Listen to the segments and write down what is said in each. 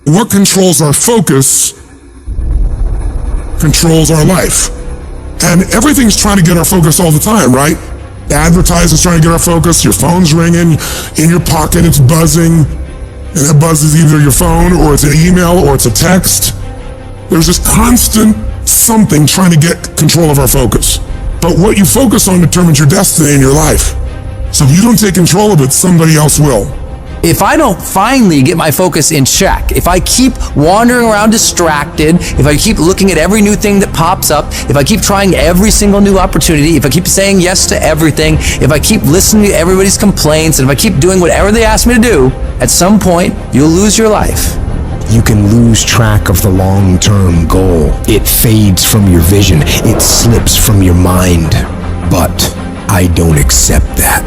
What controls our focus controls our life. And everything's trying to get our focus all the time, right? Advertising's trying to get our focus, your phone's ringing, in your pocket it's buzzing, and that buzz is either your phone, or it's an email, or it's a text. There's this constant something trying to get control of our focus. But what you focus on determines your destiny in your life. So if you don't take control of it, somebody else will. If I don't finally get my focus in check, if I keep wandering around distracted, if I keep looking at every new thing that pops up, if I keep trying every single new opportunity, if I keep saying yes to everything, if I keep listening to everybody's complaints, and if I keep doing whatever they ask me to do, at some point, you'll lose your life. You can lose track of the long-term goal. It fades from your vision. It slips from your mind. But I don't accept that.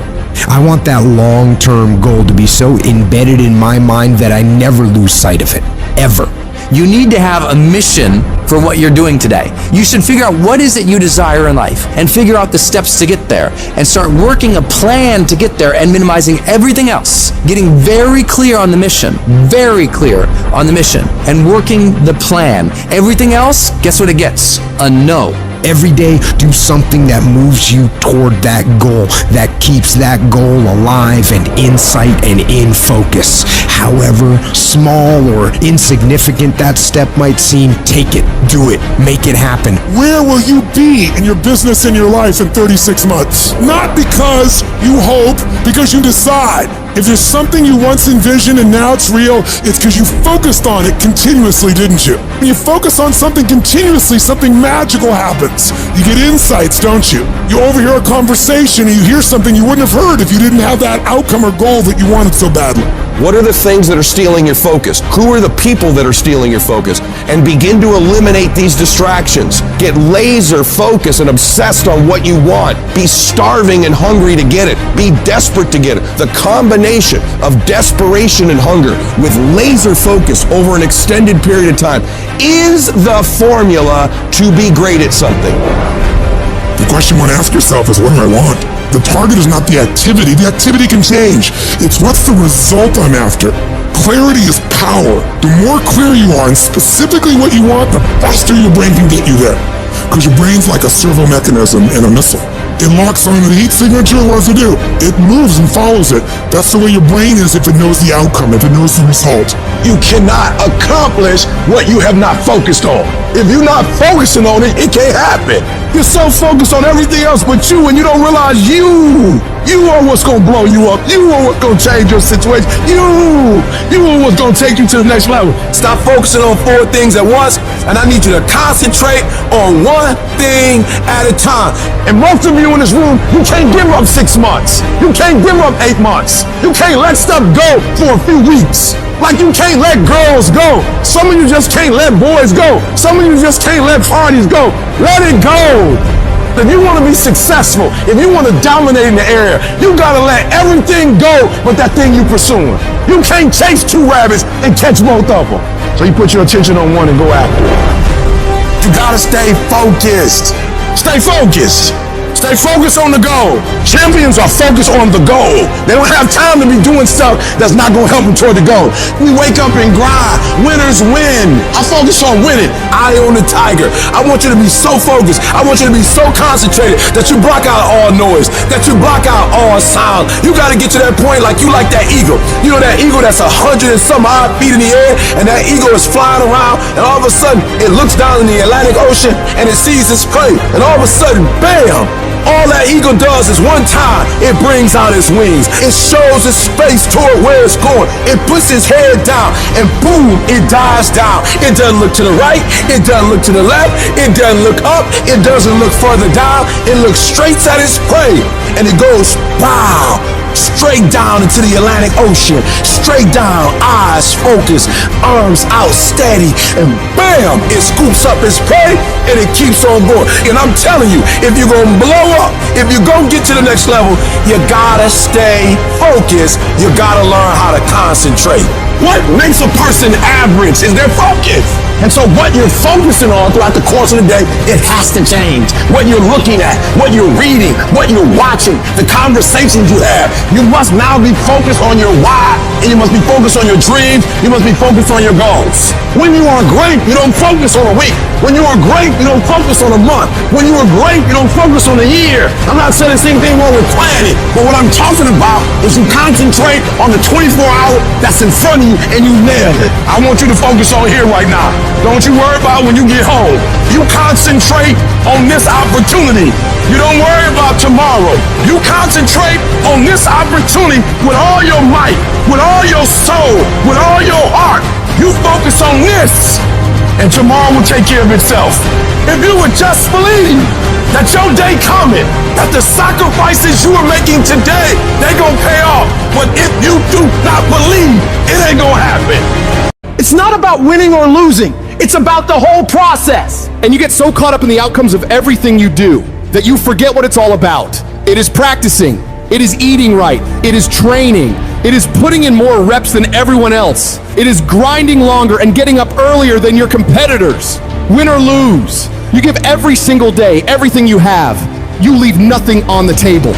I want that long-term goal to be so embedded in my mind that I never lose sight of it, ever. You need to have a mission for what you're doing today. You should figure out what is it you desire in life and figure out the steps to get there and start working a plan to get there and minimizing everything else. Getting very clear on the mission, and working the plan. Everything else, guess what it gets? A no. Every day, do something that moves you toward that goal, that keeps that goal alive and in sight and in focus. However small or insignificant that step might seem, take it, do it, make it happen. Where will you be in your business and your life in 36 months? Not because you hope, because you decide. If there's something you once envisioned and now it's real, it's because you focused on it continuously, didn't you? When you focus on something continuously, something magical happens. You get insights, don't you? You overhear a conversation and you hear something you wouldn't have heard if you didn't have that outcome or goal that you wanted so badly. What are the things that are stealing your focus? Who are the people that are stealing your focus? And begin to eliminate these distractions. Get laser focused and obsessed on what you want. Be starving and hungry to get it. Be desperate to get it. The combination of desperation and hunger with laser focus over an extended period of time is the formula to be great at something. The question you want to ask yourself is, what do I want? The target is not the activity. The activity can change. It's what's the result I'm after. Clarity is power. The more clear you are in specifically what you want, the faster your brain can get you there. Because your brain's like a servo mechanism in a missile. It locks onto the heat signature and what does it do? It moves and follows it. That's the way your brain is if it knows the outcome, if it knows the result. You cannot accomplish what you have not focused on. If you're not focusing on it, it can't happen. You're so focused on everything else but you, and you don't realize you are what's gonna blow you up. You are what's gonna change your situation. You are what's gonna take you to the next level. Stop focusing on 4 things at once, and I need you to concentrate on one thing at a time. And most of you in this room, you can't give up 6 months. You can't give up 8 months. You can't let stuff go for a few weeks. Like you can't let girls go. Some of you just can't let boys go. Some of you just can't let parties go. Let it go. If you want to be successful, if you want to dominate in the area, you got to let everything go but that thing you're pursuing. You can't chase 2 rabbits and catch both of them. So you put your attention on one and go after it. You got to stay focused. Stay focused. Stay focused on the goal. Champions are focused on the goal. They don't have time to be doing stuff that's not going to help them toward the goal. We wake up and grind. Winners win. I focus on winning. Eye on the tiger. I want you to be so focused. I want you to be so concentrated that you block out all noise, that you block out all sound. You got to get to that point like you like that eagle. You know that eagle that's 100 and some odd feet in the air, and that eagle is flying around, and all of a sudden it looks down in the Atlantic Ocean and it sees its prey, and all of a sudden, bam! All that eagle does is one time, it brings out its wings. It shows its face toward where it's going. It puts its head down, and boom, it dives down. It doesn't look to the right. It doesn't look to the left. It doesn't look up. It doesn't look further down. It looks straight at its prey, and it goes, wow, straight down into the Atlantic Ocean. Straight down, eyes focused, arms out steady, and bam, it scoops up its prey, and it keeps on going. And I'm telling you, if you're going to blow up, if you're going to get to the next level, you gotta stay focused. You gotta learn how to concentrate. What makes a person average is their focus. And so what you're focusing on throughout the course of the day, it has to change. What you're looking at, what you're reading, what you're watching, the conversations you have. You must now be focused on your why and you must be focused on your dreams. You must be focused on your goals. When you are great, you don't focus on a week. When you are great, you don't focus on a month. When you are great, you don't focus on a year. I'm not saying the same thing wrong with planning, but what I'm talking about is you concentrate on the 24-hour that's in front of you and you nail it. I want you to focus on here right now. Don't you worry about when you get home. You concentrate on this opportunity. You don't worry about tomorrow. You concentrate on this opportunity with all your might, with all your soul, with all your heart. You focus on this, and tomorrow will take care of itself. If you would just believe that your day coming, that the sacrifices you are making today, they gonna pay off. But if you do not believe, it ain't gonna happen. It's not about winning or losing. It's about the whole process. And you get so caught up in the outcomes of everything you do that you forget what it's all about. It is practicing. It is eating right. It is training. It is putting in more reps than everyone else. It is grinding longer and getting up earlier than your competitors. Win or lose, you give every single day everything you have. You leave nothing on the table.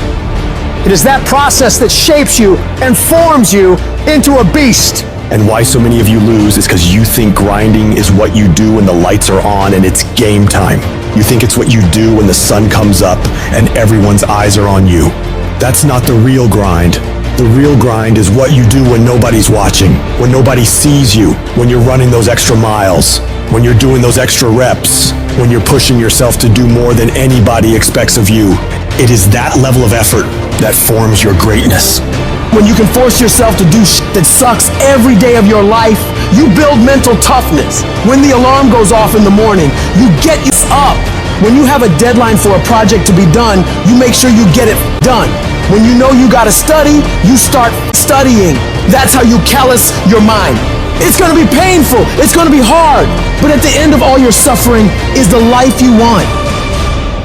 It is that process that shapes you and forms you into a beast. And why so many of you lose is because you think grinding is what you do when the lights are on and it's game time. You think it's what you do when the sun comes up and everyone's eyes are on you. That's not the real grind. The real grind is what you do when nobody's watching, when nobody sees you, when you're running those extra miles, when you're doing those extra reps, when you're pushing yourself to do more than anybody expects of you. It is that level of effort that forms your greatness. When you can force yourself to do shit that sucks every day of your life, you build mental toughness. When the alarm goes off in the morning, you get up. When you have a deadline for a project to be done, you make sure you get it done. When you know you gotta study, you start studying. That's how you callous your mind. It's gonna be painful, it's gonna be hard, but at the end of all your suffering is the life you want.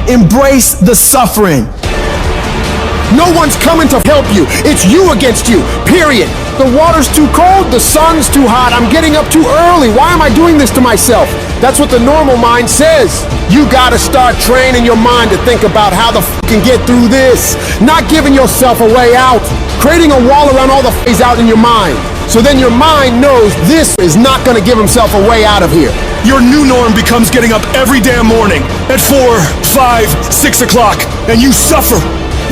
Embrace the suffering. No one's coming to help you. It's you against you, period. The water's too cold, the sun's too hot, I'm getting up too early. Why am I doing this to myself? That's what the normal mind says. You gotta start training your mind to think about how the can get through this. Not giving yourself a way out. Creating a wall around all the ways out in your mind. So then your mind knows this is not gonna give himself a way out of here. Your new norm becomes getting up every damn morning at 4, 5, 6 o'clock, and you suffer.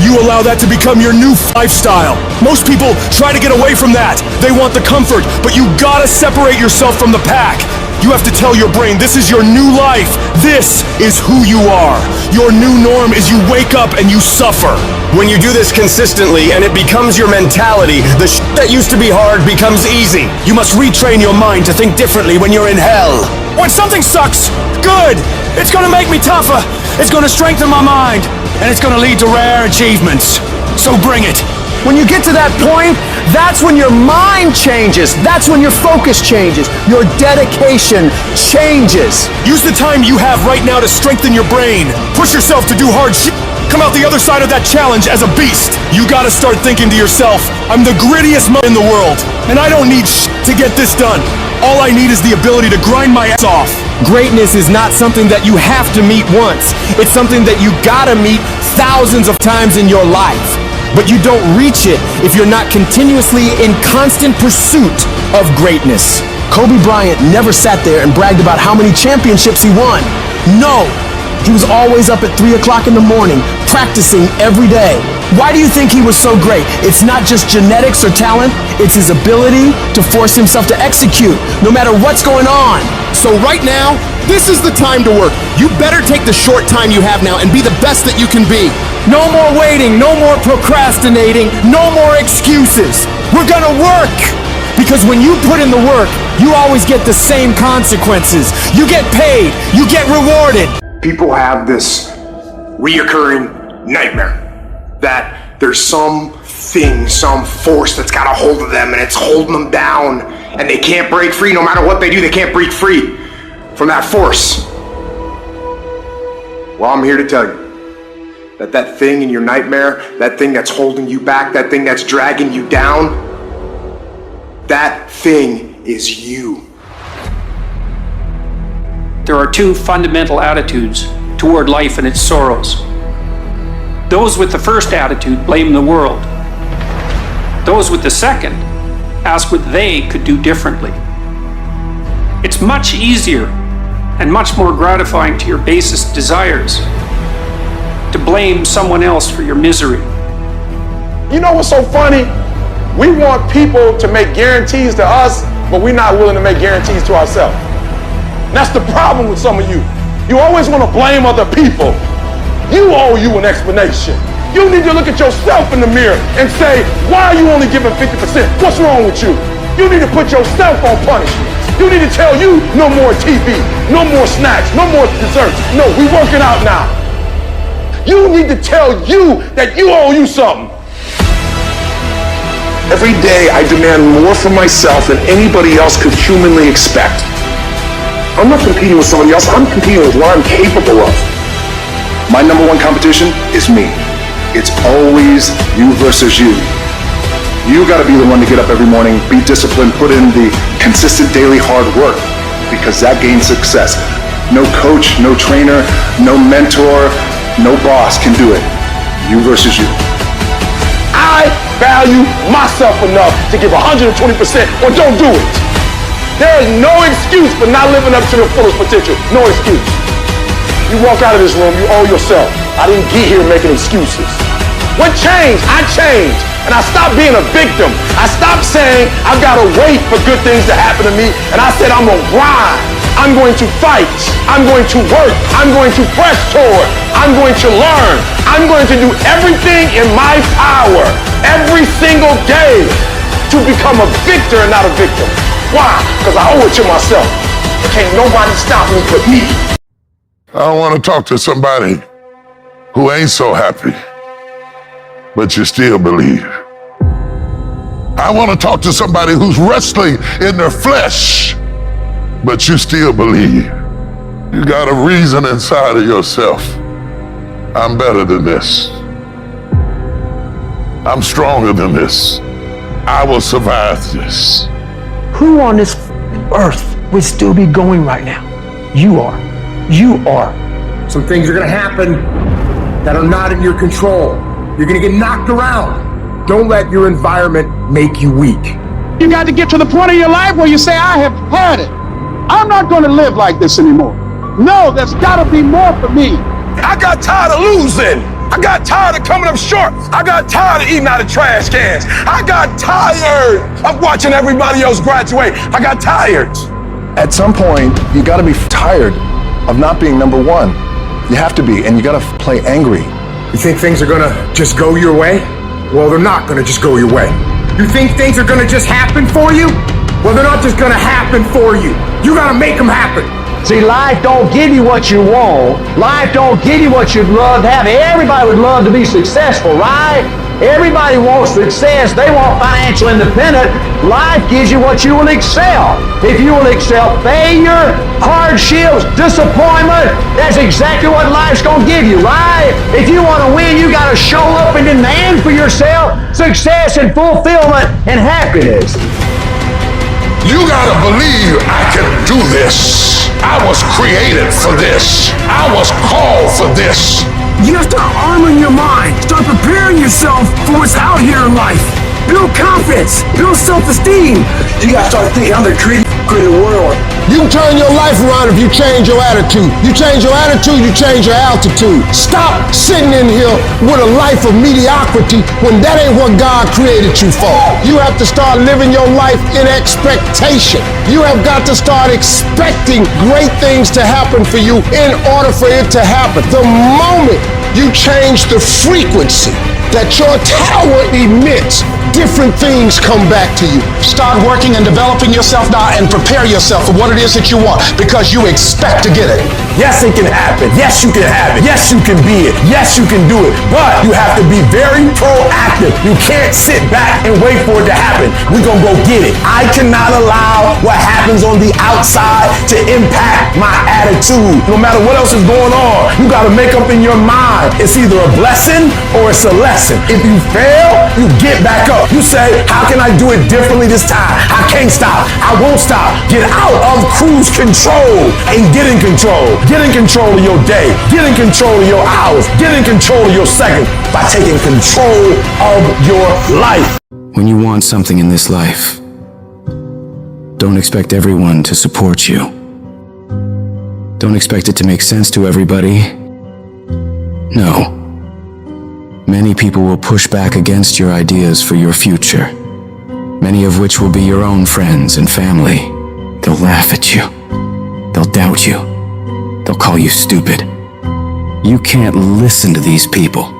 You allow that to become your new lifestyle. Most people try to get away from that. They want the comfort, but you gotta separate yourself from the pack. You have to tell your brain, this is your new life. This is who you are. Your new norm is you wake up and you suffer. When you do this consistently and it becomes your mentality, the shit that used to be hard becomes easy. You must retrain your mind to think differently when you're in hell. When something sucks, good. It's gonna make me tougher. It's gonna strengthen my mind. And it's gonna lead to rare achievements. So bring it. When you get to that point, that's when your mind changes. That's when your focus changes. Your dedication changes. Use the time you have right now to strengthen your brain. Push yourself to do hard shit. Come out the other side of that challenge as a beast. You gotta start thinking to yourself, I'm the grittiest in the world, and I don't need shit to get this done. All I need is the ability to grind my ass off. Greatness is not something that you have to meet once. It's something that you gotta meet thousands of times in your life. But you don't reach it if you're not continuously in constant pursuit of greatness. Kobe Bryant never sat there and bragged about how many championships he won. No, he was always up at 3 o'clock in the morning, practicing every day. Why do you think he was so great? It's not just genetics or talent, it's his ability to force himself to execute, no matter what's going on. So right now, this is the time to work. You better take the short time you have now and be the best that you can be. No more waiting, no more procrastinating, no more excuses. We're gonna work. Because when you put in the work, you always get the same consequences. You get paid, you get rewarded. People have this reoccurring nightmare that there's something, some force that's got a hold of them and it's holding them down and they can't break free. No matter what they do, they can't break free from that force. Well, I'm here to tell you that that thing in your nightmare, that thing that's holding you back, that thing that's dragging you down, that thing is you. There are two fundamental attitudes toward life and its sorrows. Those with the first attitude blame the world. Those with the second ask what they could do differently. It's much easier and much more gratifying to your basest desires to blame someone else for your misery. You know what's so funny? We want people to make guarantees to us, but we're not willing to make guarantees to ourselves. And that's the problem with some of you. You always want to blame other people. You owe you an explanation. You need to look at yourself in the mirror and say, why are you only giving 50%? What's wrong with you? You need to put yourself on punishment. You need to tell you no more TV, no more snacks, no more desserts. No, we working out now. You need to tell you that you owe you something. Every day I demand more from myself than anybody else could humanly expect. I'm not competing with somebody else, I'm competing with what I'm capable of. My number one competition is me. It's always you versus you. You gotta be the one to get up every morning, be disciplined, put in the consistent daily hard work, because that gains success. No coach, no trainer, no mentor, no boss can do it. You versus you. I value myself enough to give 120% or don't do it. There is no excuse for not living up to the fullest potential. No excuse. You walk out of this room, you owe yourself. I didn't get here making excuses. What changed? I changed. And I stopped being a victim. I stopped saying I've got to wait for good things to happen to me. And I said I'm going to grind. I'm going to fight. I'm going to work. I'm going to press toward. I'm going to learn. I'm going to do everything in my power every single day to become a victor and not a victim. Why? Because I owe it to myself. Can't nobody stop me but me. I want to talk to somebody who ain't so happy, but you still believe. I want to talk to somebody who's wrestling in their flesh, but you still believe. You got a reason inside of yourself. I'm better than this. I'm stronger than this. I will survive this. Who on this earth would still be going right now? You are. You are. Some things are gonna happen that are not in your control. You're gonna get knocked around. Don't let your environment make you weak. You got to get to the point of your life where you say, I have had it. I'm not gonna live like this anymore. No, there's gotta be more for me. I got tired of losing. I got tired of coming up short. I got tired of eating out of trash cans. I got tired of watching everybody else graduate. I got tired. At some point, you gotta be tired of not being number one. You have to be, and you gotta play angry. You think things are gonna just go your way? Well, they're not gonna just go your way. You think things are gonna just happen for you? Well, they're not just gonna happen for you. You gotta make them happen. See, life don't give you what you want. Life don't give you what you'd love to have. Everybody would love to be successful, right? Everybody wants success. They want financial independence. Life gives you what you will excel. If you will excel failure, hardships, disappointment, that's exactly what life's going to give you, right? If you want to win, you got to show up and demand for yourself success and fulfillment and happiness. You gotta believe I can do this. I was created for this. I was called for this. You have to armor your mind. Start preparing yourself for what's out here in life. Build confidence. Build self-esteem. You gotta start thinking I'm the creative world. You can turn your life around if you change your attitude. You change your attitude, you change your altitude. Stop sitting in here with a life of mediocrity when that ain't what God created you for. You have to start living your life in expectation. You have got to start expecting great things to happen for you in order for it to happen. The moment you change the frequency that your tower emits, different things come back to you. Start working and developing yourself now and prepare yourself for what it is that you want, because you expect to get it. Yes, it can happen. Yes, you can have it. Yes, you can be it. Yes, you can do it. But you have to be very proactive. You can't sit back and wait for it to happen. We're gonna go get it. I cannot allow what happens on the outside to impact my attitude. No matter what else is going on, you gotta make up in your mind. It's either a blessing or it's a lesson. If you fail, you get back up. You say, how can I do it differently this time? I can't stop. I won't stop. Get out of cruise control and get in control. Get in control of your day. Get in control of your hours. Get in control of your seconds by taking control of your life. When you want something in this life, Don't expect everyone to support you. Don't expect it to make sense to everybody. No. Many people will push back against your ideas for your future, many of which will be your own friends and family. They'll laugh at you. They'll doubt you. They'll call you stupid. You can't listen to these people.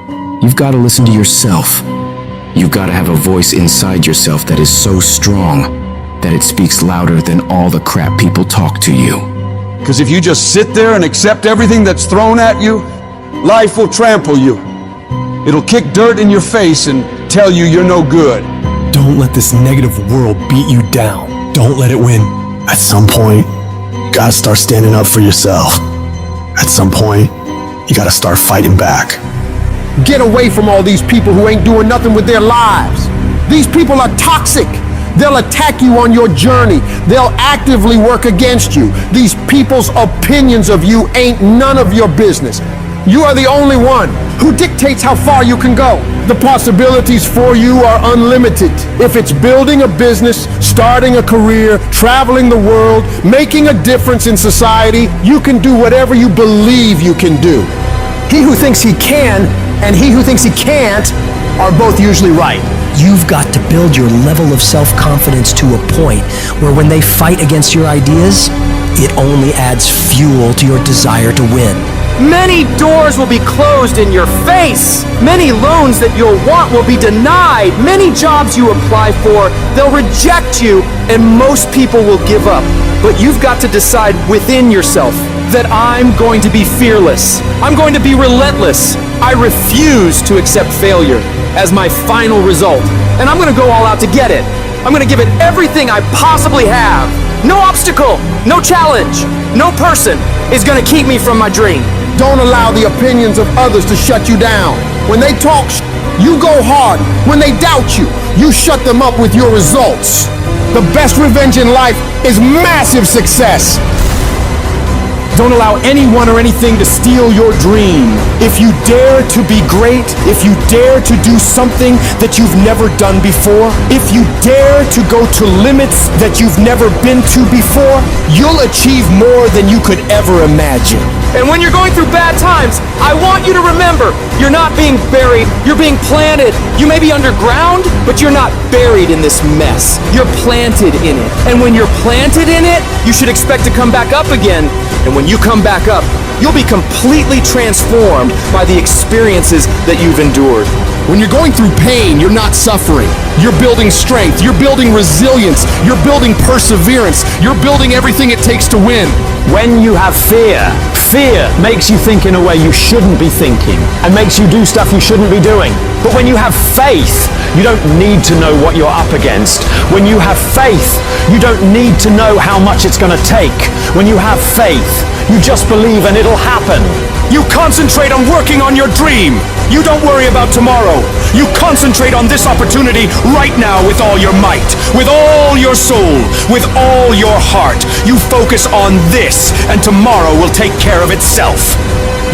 You've got to listen to yourself. You've got to have a voice inside yourself that is so strong that it speaks louder than all the crap people talk to you. Because if you just sit there and accept everything that's thrown at you, life will trample you. It'll kick dirt in your face and tell you you're no good. Don't let this negative world beat you down. Don't let it win. At some point, you gotta start standing up for yourself. At some point, you gotta start fighting back. Get away from all these people who ain't doing nothing with their lives. These people are toxic. They'll attack you on your journey. They'll actively work against you. These people's opinions of you ain't none of your business. You are the only one who dictates how far you can go. The possibilities for you are unlimited. If it's building a business, starting a career, traveling the world, making a difference in society, you can do whatever you believe you can do. He who thinks he can and he who thinks he can't are both usually right. You've got to build your level of self-confidence to a point where when they fight against your ideas, it only adds fuel to your desire to win. Many doors will be closed in your face. Many loans that you'll want will be denied. Many jobs you apply for, they'll reject you, and most people will give up. But you've got to decide within yourself that I'm going to be fearless. I'm going to be relentless. I refuse to accept failure as my final result. And I'm going to go all out to get it. I'm going to give it everything I possibly have. No obstacle, no challenge, no person is going to keep me from my dream. Don't allow the opinions of others to shut you down. When they talk, you go hard. When they doubt you, you shut them up with your results. The best revenge in life is massive success. Don't allow anyone or anything to steal your dream. If you dare to be great, if you dare to do something that you've never done before, if you dare to go to limits that you've never been to before, you'll achieve more than you could ever imagine. And when you're going through bad times, I want you to remember, you're not being buried, you're being planted. You may be underground, but you're not buried in this mess. You're planted in it. And when you're planted in it, you should expect to come back up again. And when you come back up, you'll be completely transformed by the experiences that you've endured. When you're going through pain, you're not suffering. You're building strength. You're building resilience. You're building perseverance. You're building everything it takes to win. When you have fear, fear makes you think in a way you shouldn't be thinking and makes you do stuff you shouldn't be doing. But when you have faith, you don't need to know what you're up against. When you have faith, you don't need to know how much it's going to take. When you have faith, you just believe and it'll happen. You concentrate on working on your dream. You don't worry about tomorrow. You concentrate on this opportunity right now with all your might, with all your soul, with all your heart. You focus on this, and tomorrow will take care of itself.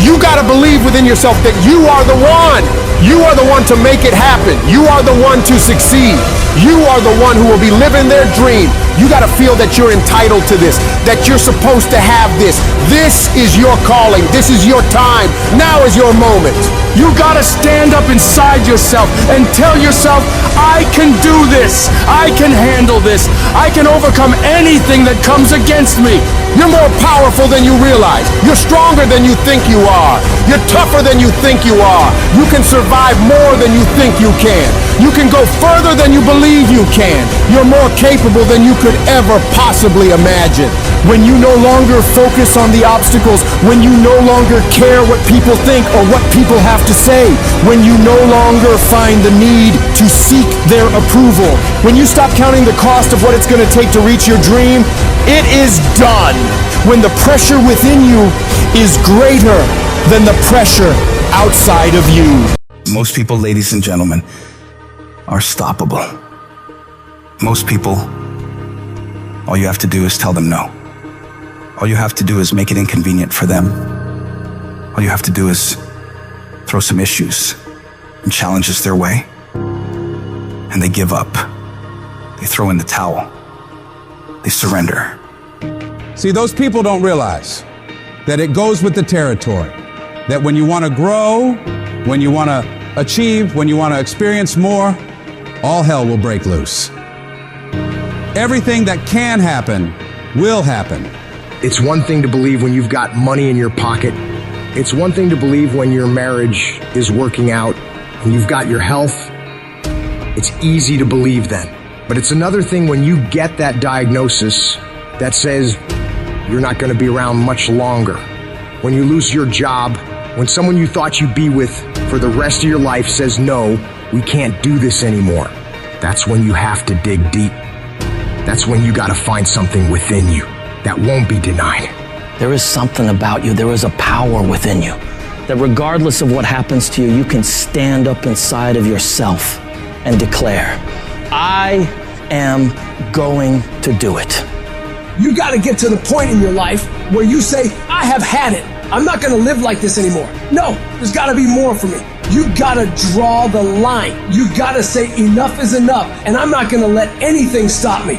You gotta believe within yourself that you are the one. You are the one to make it happen. You are the one to succeed. You are the one who will be living their dream. You gotta feel that you're entitled to this, that you're supposed to have this. This is your calling. This is your time. Now is your moment. You gotta stand up inside yourself and tell yourself, I can do this. I can handle this. I can overcome anything that comes against me. You're more powerful than you realize. You're stronger than you think you are. You're tougher than you think you are. You can survive more than you think you can. You can go further than you believe you can. You're more capable than you could ever possibly imagine. When you no longer focus on the obstacles, when you no longer care what people think or what people have to say, when you no longer find the need to seek their approval, when you stop counting the cost of what it's going to take to reach your dream, it is done. When the pressure within you is greater than the pressure outside of you. Most people, ladies and gentlemen, are stoppable. Most people, all you have to do is tell them no. All you have to do is make it inconvenient for them. All you have to do is throw some issues and challenges their way, and they give up. They throw in the towel. they surrender. See, those people don't realize that it goes with the territory. That when you want to grow, when you want to achieve, when you want to experience more, all hell will break loose. Everything that can happen will happen. It's one thing to believe when you've got money in your pocket. It's one thing to believe when your marriage is working out and you've got your health. It's easy to believe then. But it's another thing when you get that diagnosis that says you're not going to be around much longer. When you lose your job, when someone you thought you'd be with for the rest of your life says, no, we can't do this anymore. That's when you have to dig deep. That's when you got to find something within you that won't be denied. There is something about you. There is a power within you that regardless of what happens to you, you can stand up inside of yourself and declare, I am going to do it. You got to get to the point in your life where you say, I have had it. I'm not going to live like this anymore. No, there's got to be more for me. You got to draw the line. You got to say enough is enough, and I'm not going to let anything stop me.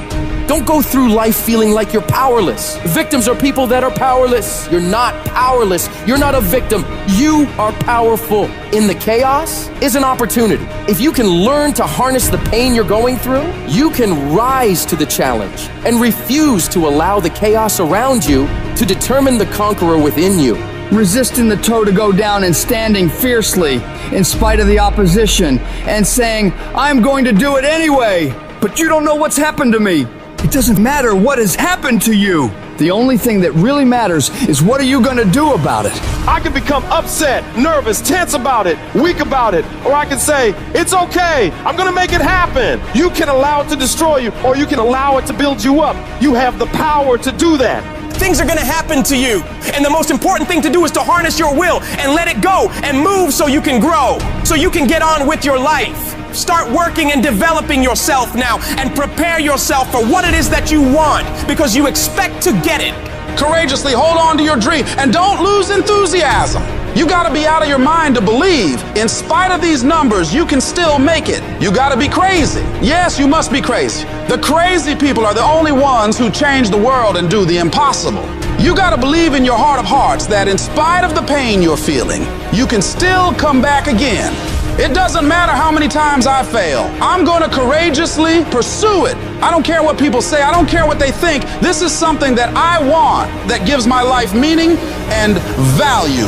Don't go through life feeling like you're powerless. Victims are people that are powerless. You're not powerless. You're not a victim. You are powerful. In the chaos is an opportunity. If you can learn to harness the pain you're going through, you can rise to the challenge and refuse to allow the chaos around you to determine the conqueror within you. Resisting the toe to go down and standing fiercely in spite of the opposition and saying, I'm going to do it anyway, but you don't know what's happened to me. It doesn't matter what has happened to you. The only thing that really matters is what are you going to do about it? I can become upset, nervous, tense about it, weak about it, or I can say, it's okay, I'm gonna make it happen. You can allow it to destroy you, or you can allow it to build you up. You have the power to do that. Things are going to happen to you. And the most important thing to do is to harness your will and let it go and move so you can grow, so you can get on with your life. Start working and developing yourself now and prepare yourself for what it is that you want because you expect to get it. Courageously hold on to your dream and don't lose enthusiasm. You gotta be out of your mind to believe. In spite of these numbers, you can still make it. You gotta be crazy. Yes, you must be crazy. The crazy people are the only ones who change the world and do the impossible. You gotta believe in your heart of hearts that in spite of the pain you're feeling, you can still come back again. It doesn't matter how many times I fail. I'm gonna courageously pursue it. I don't care what people say. I don't care what they think. This is something that I want that gives my life meaning and value.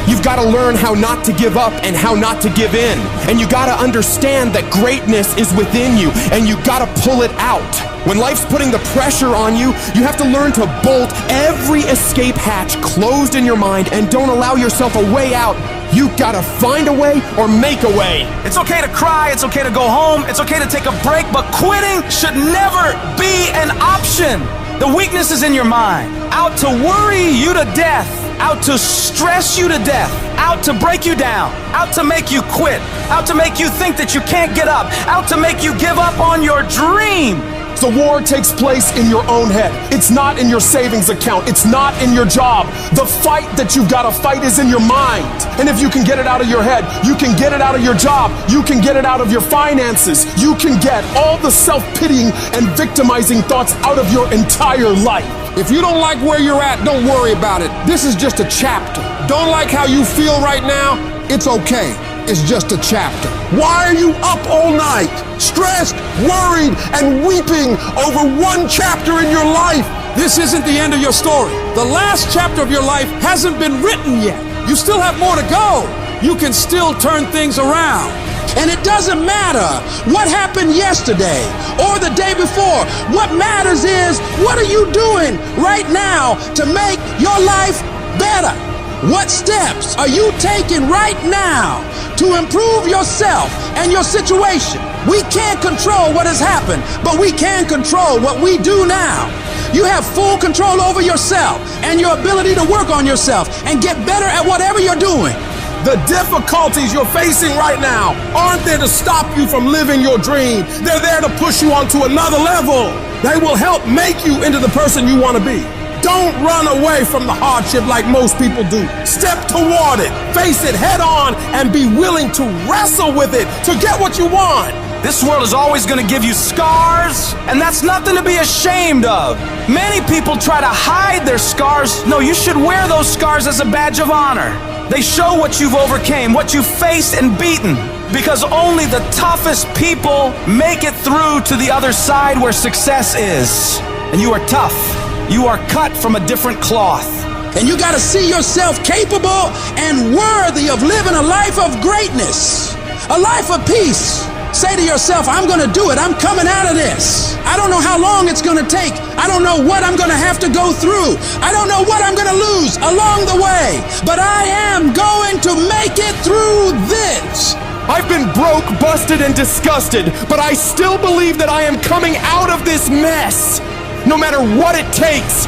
You've got to learn how not to give up and how not to give in. And you got to understand that greatness is within you and you got to pull it out. When life's putting the pressure on you, you have to learn to bolt every escape hatch closed in your mind and don't allow yourself a way out. You got to find a way or make a way. It's okay to cry, it's okay to go home, it's okay to take a break, but quitting should never be an option. The weakness is in your mind, out to worry you to death, out to stress you to death, out to break you down, out to make you quit, out to make you think that you can't get up, out to make you give up on your dream. The war takes place in your own head. It's not in your savings account. It's not in your job. The fight that you've got to fight is in your mind. And if you can get it out of your head, you can get it out of your job. You can get it out of your finances. You can get all the self-pitying and victimizing thoughts out of your entire life. If you don't like where you're at, don't worry about it. This is just a chapter. Don't like how you feel right now? It's okay. It's just a chapter. Why are you up all night, stressed, worried, and weeping over one chapter in your life? This isn't the end of your story. The last chapter of your life hasn't been written yet. You still have more to go. You can still turn things around. And it doesn't matter what happened yesterday or the day before. What matters is, what are you doing right now to make your life better? What steps are you taking right now to improve yourself and your situation? We can't control what has happened, but we can control what we do now. You have full control over yourself and your ability to work on yourself and get better at whatever you're doing. The difficulties you're facing right now aren't there to stop you from living your dream. They're there to push you onto another level. They will help make you into the person you want to be. Don't run away from the hardship like most people do. Step toward it, face it head on, and be willing to wrestle with it to get what you want. This world is always going to give you scars, and that's nothing to be ashamed of. Many people try to hide their scars. No, you should wear those scars as a badge of honor. They show what you've overcame, what you've faced and beaten, because only the toughest people make it through to the other side where success is. And you are tough. You are cut from a different cloth. And you got to see yourself capable and worthy of living a life of greatness, a life of peace. Say to yourself, I'm going to do it. I'm coming out of this. I don't know how long it's going to take. I don't know what I'm going to have to go through. I don't know what I'm going to lose along the way. But I am going to make it through this. I've been broke, busted, and disgusted, but I still believe that I am coming out of this mess. No matter what it takes,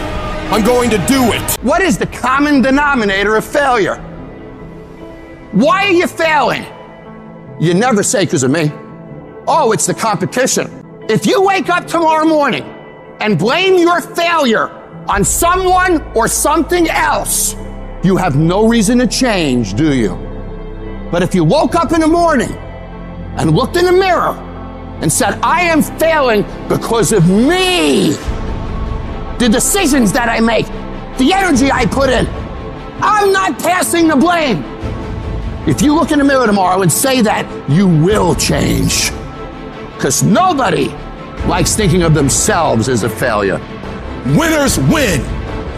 I'm going to do it. What is the common denominator of failure? Why are you failing? You never say because of me. Oh, it's the competition. If you wake up tomorrow morning and blame your failure on someone or something else, you have no reason to change, do you? But if you woke up in the morning and looked in the mirror and said, I am failing because of me, the decisions that I make, the energy I put in, I'm not passing the blame. If you look in the mirror tomorrow and say that, you will change. Because nobody likes thinking of themselves as a failure. Winners win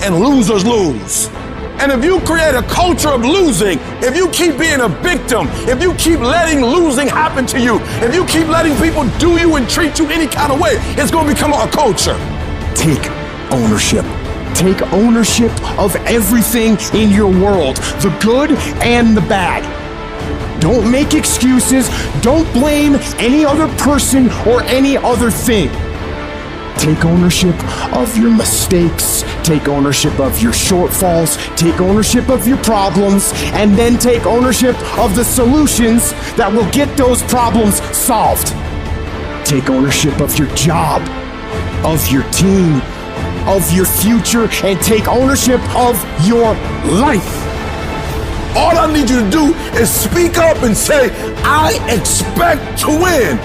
and losers lose. And if you create a culture of losing, if you keep being a victim, if you keep letting losing happen to you, if you keep letting people do you and treat you any kind of way, it's going to become a culture. Take ownership. Take ownership of everything in your world, the good and the bad. Don't make excuses. Don't blame any other person or any other thing. Take ownership of your mistakes. Take ownership of your shortfalls. Take ownership of your problems. And then take ownership of the solutions that will get those problems solved. Take ownership of your job, of your team, of your future, and take ownership of your life. All I need you to do is speak up and say, I expect to win.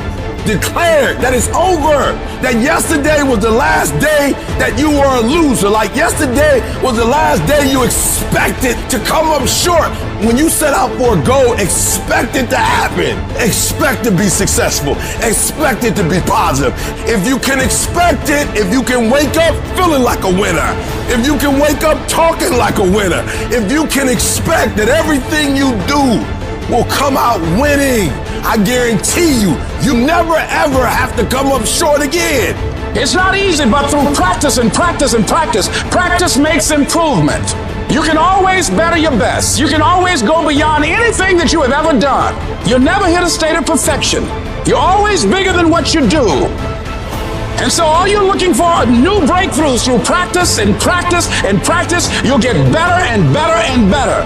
Declare that it's over. That yesterday was the last day that you were a loser. Like yesterday was the last day you expected to come up short. When you set out for a goal, expect it to happen. Expect to be successful. Expect it to be positive. If you can expect it, if you can wake up feeling like a winner, if you can wake up talking like a winner, if you can expect that everything you do will come out winning, I guarantee you, you never ever have to come up short again. It's not easy, but through practice and practice and practice, practice makes improvement. You can always better your best. You can always go beyond anything that you have ever done. You'll never hit a state of perfection. You're always bigger than what you do. And so all you're looking for are new breakthroughs through practice and practice and practice. You'll get better and better and better.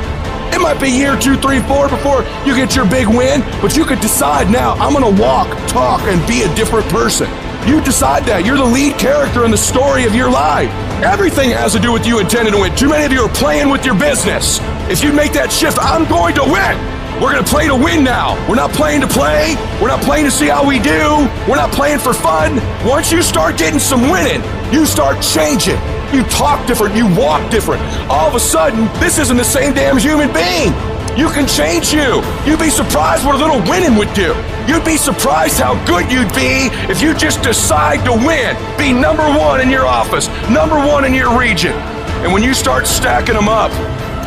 It might be year 2, 3, 4 before you get your big win, but you could decide now, I'm gonna walk, talk, and be a different person. You decide that. You're the lead character in the story of your life. Everything has to do with you intending to win. Too many of you are playing with your business. If you make that shift, I'm going to win. We're gonna play to win now. We're not playing to play. We're not playing to see how we do. We're not playing for fun. Once you start getting some winning, you start changing. You talk different, you walk different. All of a sudden, this isn't the same damn human being. You can change you. You'd be surprised what a little winning would do. You'd be surprised how good you'd be if you just decide to win. Be number one in your office, number one in your region. And when you start stacking them up,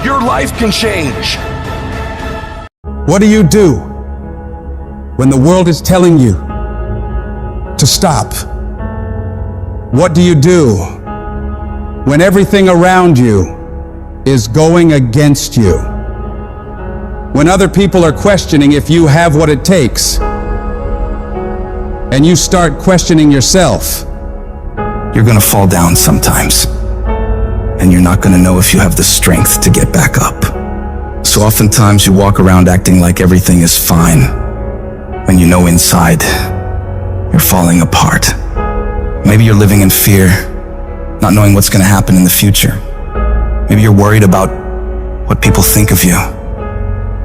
your life can change. What do you do when the world is telling you to stop? What do you do when everything around you is going against you? When other people are questioning if you have what it takes, and you start questioning yourself. You're gonna fall down sometimes, and you're not gonna know if you have the strength to get back up. So oftentimes you walk around acting like everything is fine, when you know inside you're falling apart. Maybe you're living in fear, not knowing what's gonna happen in the future. Maybe you're worried about what people think of you,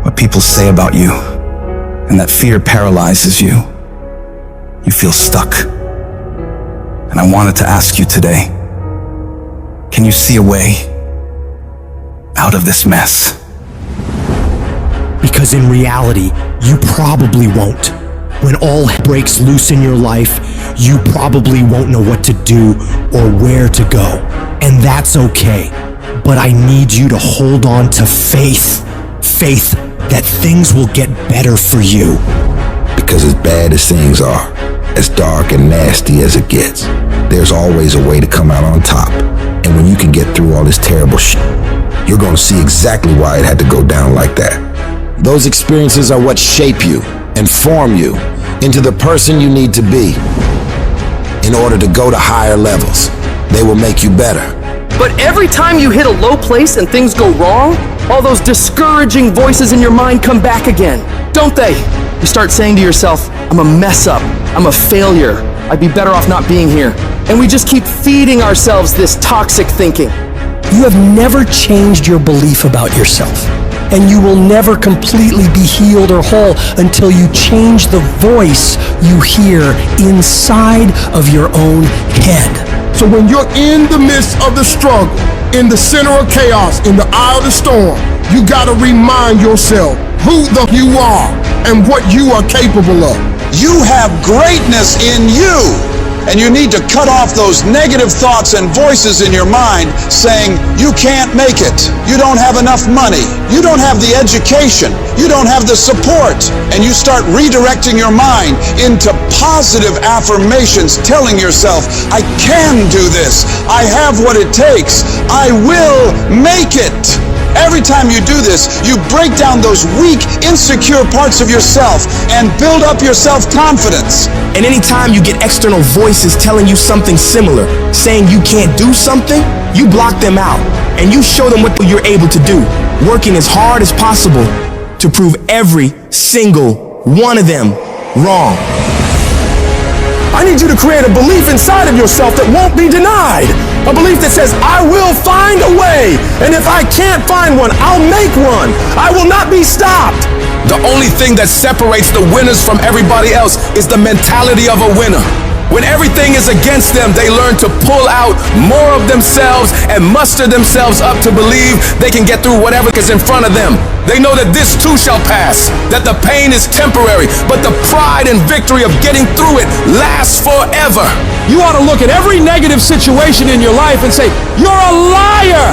what people say about you, and that fear paralyzes you. you feel stuck. And I wanted to ask you today, can you see a way out of this mess? Because in reality, you probably won't. When all breaks loose in your life, you probably won't know what to do or where to go. And that's okay. But I need you to hold on to faith. Faith that things will get better for you. Because as bad as things are, as dark and nasty as it gets, there's always a way to come out on top. And when you can get through all this terrible shit, you're gonna see exactly why it had to go down like that. Those experiences are what shape you and form you into the person you need to be in order to go to higher levels. They will make you better. But every time you hit a low place and things go wrong, all those discouraging voices in your mind come back again, don't they? You start saying to yourself, I'm a mess up, I'm a failure, I'd be better off not being here. And we just keep feeding ourselves this toxic thinking. You have never changed your belief about yourself. And you will never completely be healed or whole until you change the voice you hear inside of your own head. So when you're in the midst of the struggle, in the center of chaos, in the eye of the storm, you gotta remind yourself who you are and what you are capable of. You have greatness in you. And you need to cut off those negative thoughts and voices in your mind saying, you can't make it, you don't have enough money, you don't have the education, you don't have the support. And you start redirecting your mind into positive affirmations, telling yourself, I can do this, I have what it takes, I will make it. Every time you do this, you break down those weak, insecure parts of yourself and build up your self-confidence. And anytime you get external voices telling you something similar, saying you can't do something, you block them out and you show them what you're able to do, working as hard as possible to prove every single one of them wrong. I need you to create a belief inside of yourself that won't be denied. A belief that says, I will find a way. And if I can't find one, I'll make one. I will not be stopped. The only thing that separates the winners from everybody else is the mentality of a winner. When everything is against them, they learn to pull out more of themselves and muster themselves up to believe they can get through whatever is in front of them. They know that this too shall pass, that the pain is temporary, but the pride and victory of getting through it lasts forever. You ought to look at every negative situation in your life and say, you're a liar!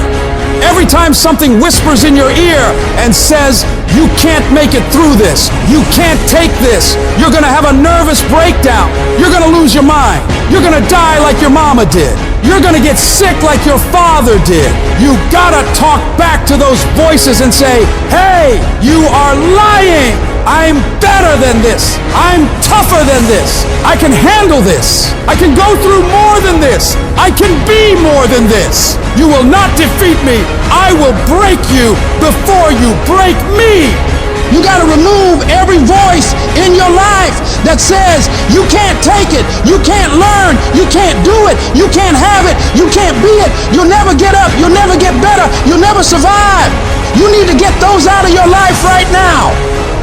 Every time something whispers in your ear and says, you can't make it through this, you can't take this, you're gonna have a nervous breakdown, you're gonna lose your mind, you're gonna die like your mama did, you're gonna get sick like your father did. You gotta talk back to those voices and say, hey, you are lying! I'm better than this. I'm tougher than this. I can handle this. I can go through more than this. I can be more than this. You will not defeat me. I will break you before you break me. You got to remove every voice in your life that says you can't take it, you can't learn, you can't do it, you can't have it, you can't be it, you'll never get up, you'll never get better, you'll never survive. You need to get those out of your life right now,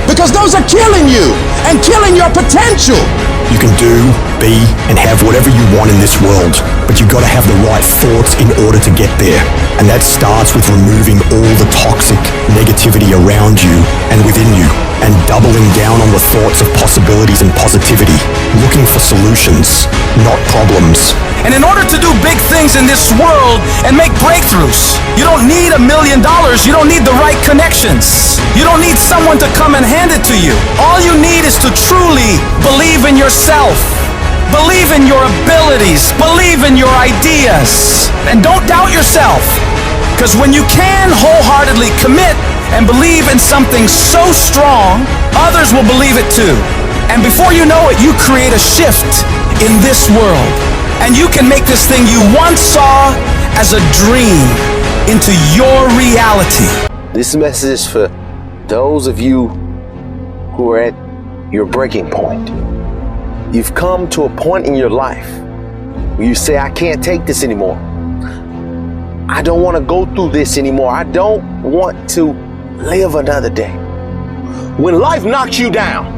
because those are killing you and killing your potential. You can do, be, and have whatever you want in this world, but you gotta have the right thoughts in order to get there. And that starts with removing all the toxic negativity around you and within you, and doubling down on the thoughts of possibilities and positivity, looking for solutions, not problems. And in order to do big things in this world and make breakthroughs, you don't need $1 million, you don't need the right connections. You don't need someone to come and hand it to you. All you need is to truly believe in yourself. Believe in your abilities, believe in your ideas, and don't doubt yourself. Because when you can wholeheartedly commit and believe in something so strong, others will believe it too. And before you know it, you create a shift in this world. And you can make this thing you once saw as a dream into your reality. This message is for those of you who are at your breaking point. You've come to a point in your life where you say, I can't take this anymore. I don't want to go through this anymore. I don't want to live another day. When life knocks you down,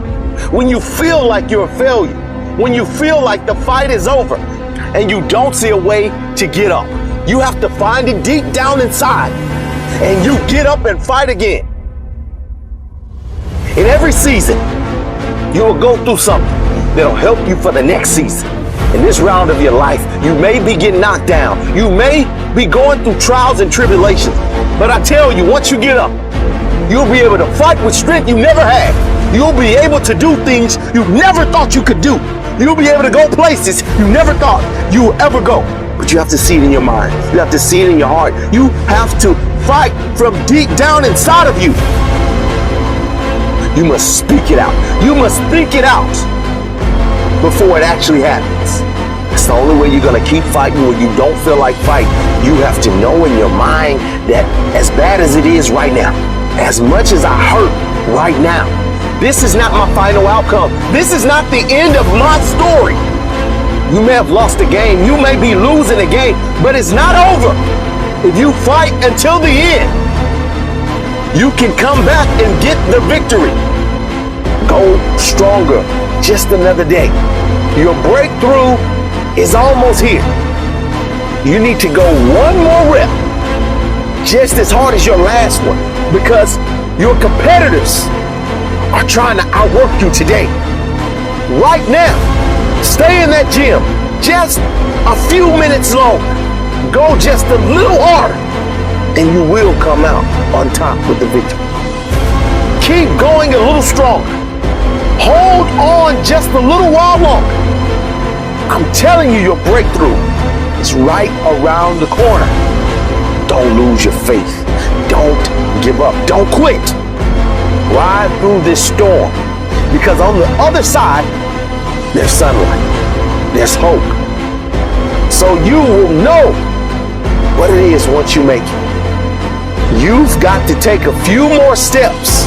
when you feel like you're a failure, when you feel like the fight is over and you don't see a way to get up. You have to find it deep down inside and you get up and fight again. In every season, you will go through something that'll help you for the next season. In this round of your life, you may be getting knocked down. You may be going through trials and tribulations. But I tell you, once you get up, you'll be able to fight with strength you never had. You'll be able to do things you never thought you could do. You'll be able to go places you never thought you would ever go. But you have to see it in your mind. You have to see it in your heart. You have to fight from deep down inside of you. You must speak it out. You must think it out before it actually happens. It's the only way you're gonna keep fighting when you don't feel like fighting. You have to know in your mind that as bad as it is right now, as much as I hurt right now, this is not my final outcome. This is not the end of my story. You may have lost a game, you may be losing a game, but it's not over. If you fight until the end, you can come back and get the victory. Go stronger, just another day. Your breakthrough is almost here. You need to go one more rep, just as hard as your last one, because your competitors are trying to outwork you today. Right now, stay in that gym just a few minutes longer. Go just a little harder, and you will come out on top with the victory. Keep going a little stronger. Hold on just a little while longer. I'm telling you, your breakthrough is right around the corner. Don't lose your faith. Don't give up. Don't quit. Ride through this storm, because on the other side, there's sunlight. There's hope. So you will know what it is once you make it. You've got to take a few more steps.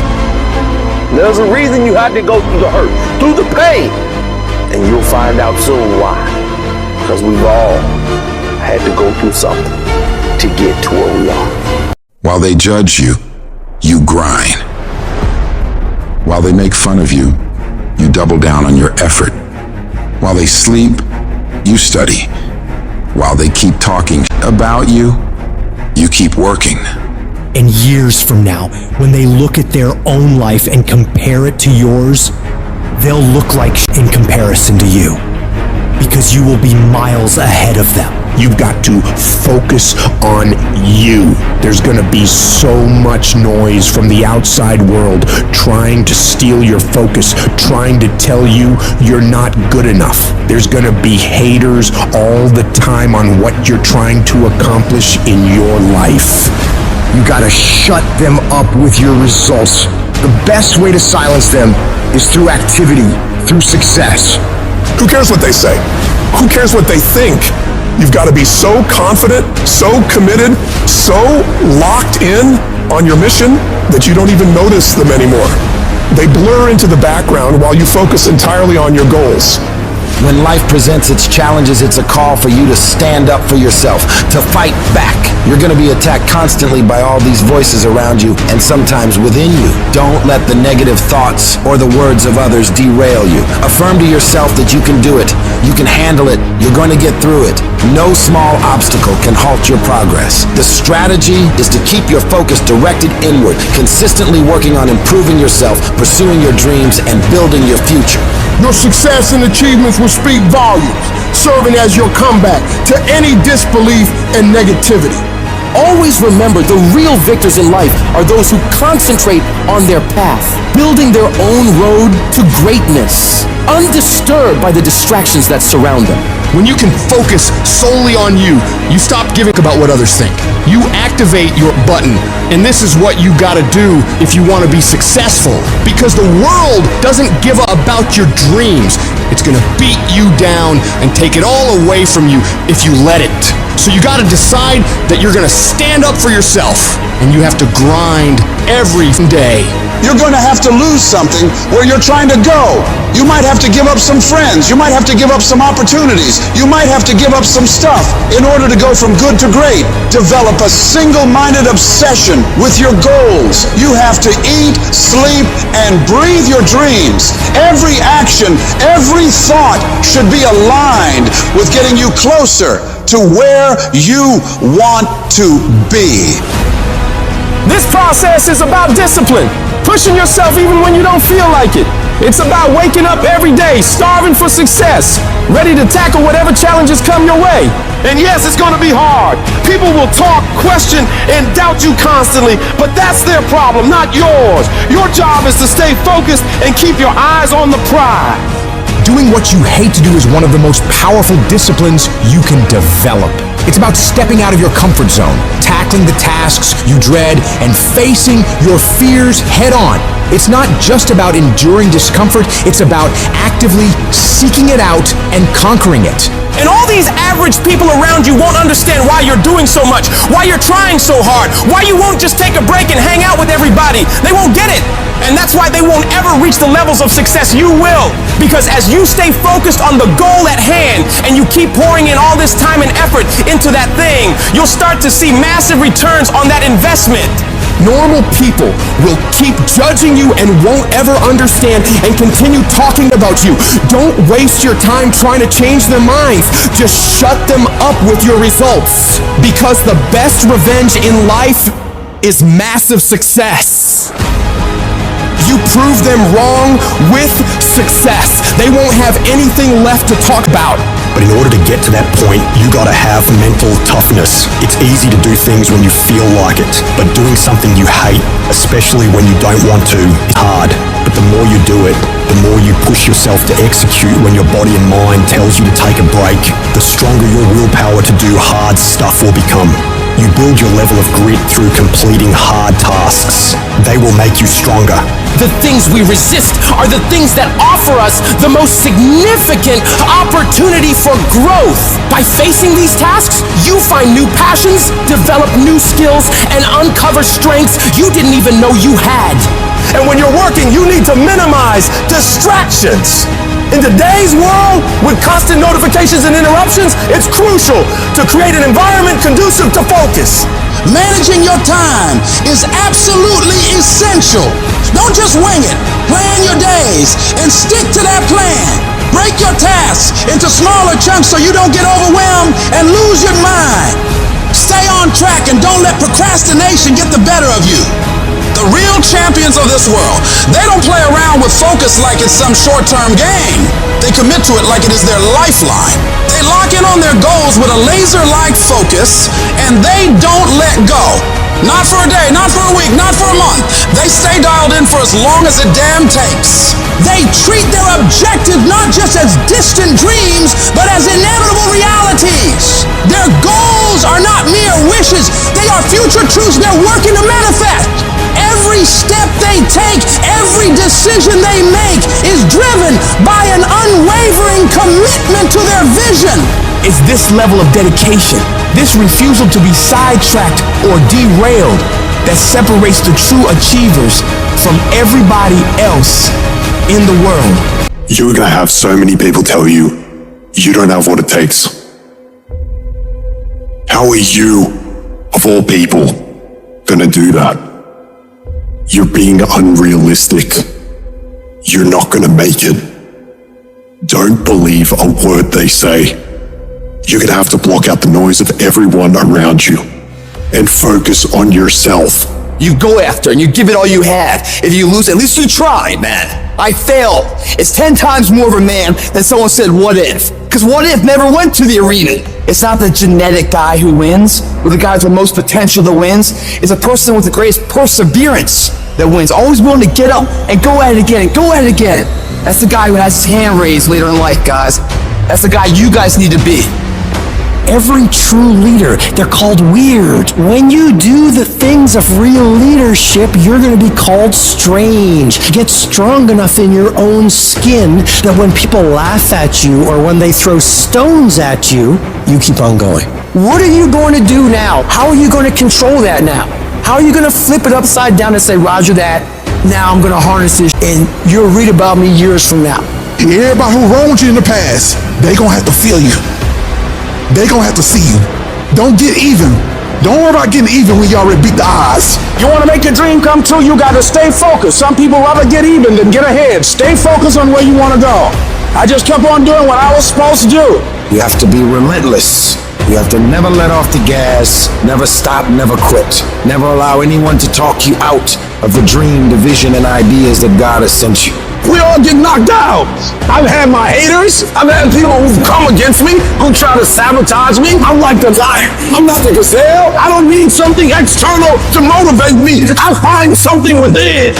There's a reason you had to go through the hurt, through the pain, and you'll find out soon why. Because we've all had to go through something to get to where we are. While they judge you, you grind. While they make fun of you, you double down on your effort. While they sleep, you study. While they keep talking about you, you keep working. And years from now, when they look at their own life and compare it to yours, they'll look like in comparison to you, because you will be miles ahead of them. You've got to focus on you. There's gonna be so much noise from the outside world trying to steal your focus, trying to tell you you're not good enough. There's gonna be haters all the time on what you're trying to accomplish in your life. You gotta shut them up with your results. The best way to silence them is through activity, through success. Who cares what they say? Who cares what they think? You've got to be so confident, so committed, so locked in on your mission that you don't even notice them anymore. They blur into the background while you focus entirely on your goals. When life presents its challenges, it's a call for you to stand up for yourself, to fight back. You're going to be attacked constantly by all these voices around you and sometimes within you. Don't let the negative thoughts or the words of others derail you. Affirm to yourself that you can do it. You can handle it. You're going to get through it. No small obstacle can halt your progress. The strategy is to keep your focus directed inward, consistently working on improving yourself, pursuing your dreams, and building your future. Your success and achievements will speak volumes, serving as your comeback to any disbelief and negativity. Always remember, the real victors in life are those who concentrate on their path, building their own road to greatness, undisturbed by the distractions that surround them. When you can focus solely on you, you stop giving about what others think. You activate your button, and this is what you gotta do if you wanna be successful. Because the world doesn't give a about your dreams. It's gonna beat you down and take it all away from you if you let it. So you gotta decide that you're gonna stand up for yourself, and you have to grind every day. You're going to have to lose something where you're trying to go. You might have to give up some friends. You might have to give up some opportunities. You might have to give up some stuff in order to go from good to great. Develop a single-minded obsession with your goals. You have to eat, sleep, and breathe your dreams. Every action, every thought should be aligned with getting you closer to where you want to be. This process is about discipline, pushing yourself even when you don't feel like it. It's about waking up every day, starving for success, ready to tackle whatever challenges come your way. And yes, it's going to be hard. People will talk, question, and doubt you constantly, but that's their problem, not yours. Your job is to stay focused and keep your eyes on the prize. Doing what you hate to do is one of the most powerful disciplines you can develop. It's about stepping out of your comfort zone, tackling the tasks you dread, and facing your fears head on. It's not just about enduring discomfort, it's about actively seeking it out and conquering it. And all these average people around you won't understand why you're doing so much, why you're trying so hard, why you won't just take a break and hang out with everybody. They won't get it. And that's why they won't ever reach the levels of success you will. Because as you stay focused on the goal at hand and you keep pouring in all this time and effort into that thing, you'll start to see massive returns on that investment. Normal people will keep judging you and won't ever understand and continue talking about you. Don't waste your time trying to change their minds. Just shut them up with your results. Because the best revenge in life is massive success. You prove them wrong with success. They won't have anything left to talk about. But in order to get to that point, you gotta have mental toughness. It's easy to do things when you feel like it, but doing something you hate, especially when you don't want to, is hard. But the more you do it, the more you push yourself to execute when your body and mind tells you to take a break, the stronger your willpower to do hard stuff will become. You build your level of grit through completing hard tasks. They will make you stronger. The things we resist are the things that offer us the most significant opportunity for growth. By facing these tasks, you find new passions, develop new skills, and uncover strengths you didn't even know you had. And when you're working, you need to minimize distractions. In today's world, with constant notifications and interruptions, it's crucial to create an environment conducive to focus. Managing your time is absolutely essential. Don't just wing it. Plan your days and stick to that plan. Break your tasks into smaller chunks so you don't get overwhelmed and lose your mind. Stay on track and don't let procrastination get the better of you. The real champions of this world, they don't play around with focus like it's some short-term game. They commit to it like it is their lifeline. They lock in on their goals with a laser-like focus, and they don't let go. Not for a day, not for a week, not for a month. They stay dialed in for as long as it damn takes. They treat their objective not just as distant dreams, but as inevitable realities. Their goals are not mere wishes. They are future truths they're working to manifest. Every step they take, every decision they make is driven by an unwavering commitment to their vision. It's this level of dedication, this refusal to be sidetracked or derailed, that separates the true achievers from everybody else in the world. You're gonna have so many people tell you, you don't have what it takes. How are you, of all people, gonna do that? You're being unrealistic. You're not gonna make it. Don't believe a word they say. You're gonna have to block out the noise of everyone around you and focus on yourself. You go after and you give it all you had. If you lose, at least you tried, man. I failed. It's 10 times more of a man than someone said, what if? Because what if never went to the arena. It's not the genetic guy who wins, or the guy with the most potential that wins. It's a person with the greatest perseverance that wins. Always willing to get up and go at it again and go at it again. That's the guy who has his hand raised later in life, guys. That's the guy you guys need to be. Every true leader, they're called weird. When you do the things of real leadership, you're going to be called strange. Get strong enough in your own skin that when people laugh at you or when they throw stones at you, you keep on going. What are you going to do now? How are you going to control that now? How are you going to flip it upside down and say, Roger that, now I'm going to harness this, and you'll read about me years from now? Everybody who wronged you in the past, they gonna have to feel you. They gonna have to see you. Don't get even. Don't worry about getting even when you already beat the odds. You want to make your dream come true, you got to stay focused. Some people rather get even than get ahead. Stay focused on where you want to go. I just kept on doing what I was supposed to do. You have to be relentless. You have to never let off the gas, never stop, never quit. Never allow anyone to talk you out of the dream, the vision, and ideas that God has sent you. We all get knocked out. I've had my haters. I've had people who've come against me, who try to sabotage me. I'm like the guy. I'm not the gazelle. I don't need something external to motivate me. I find something within.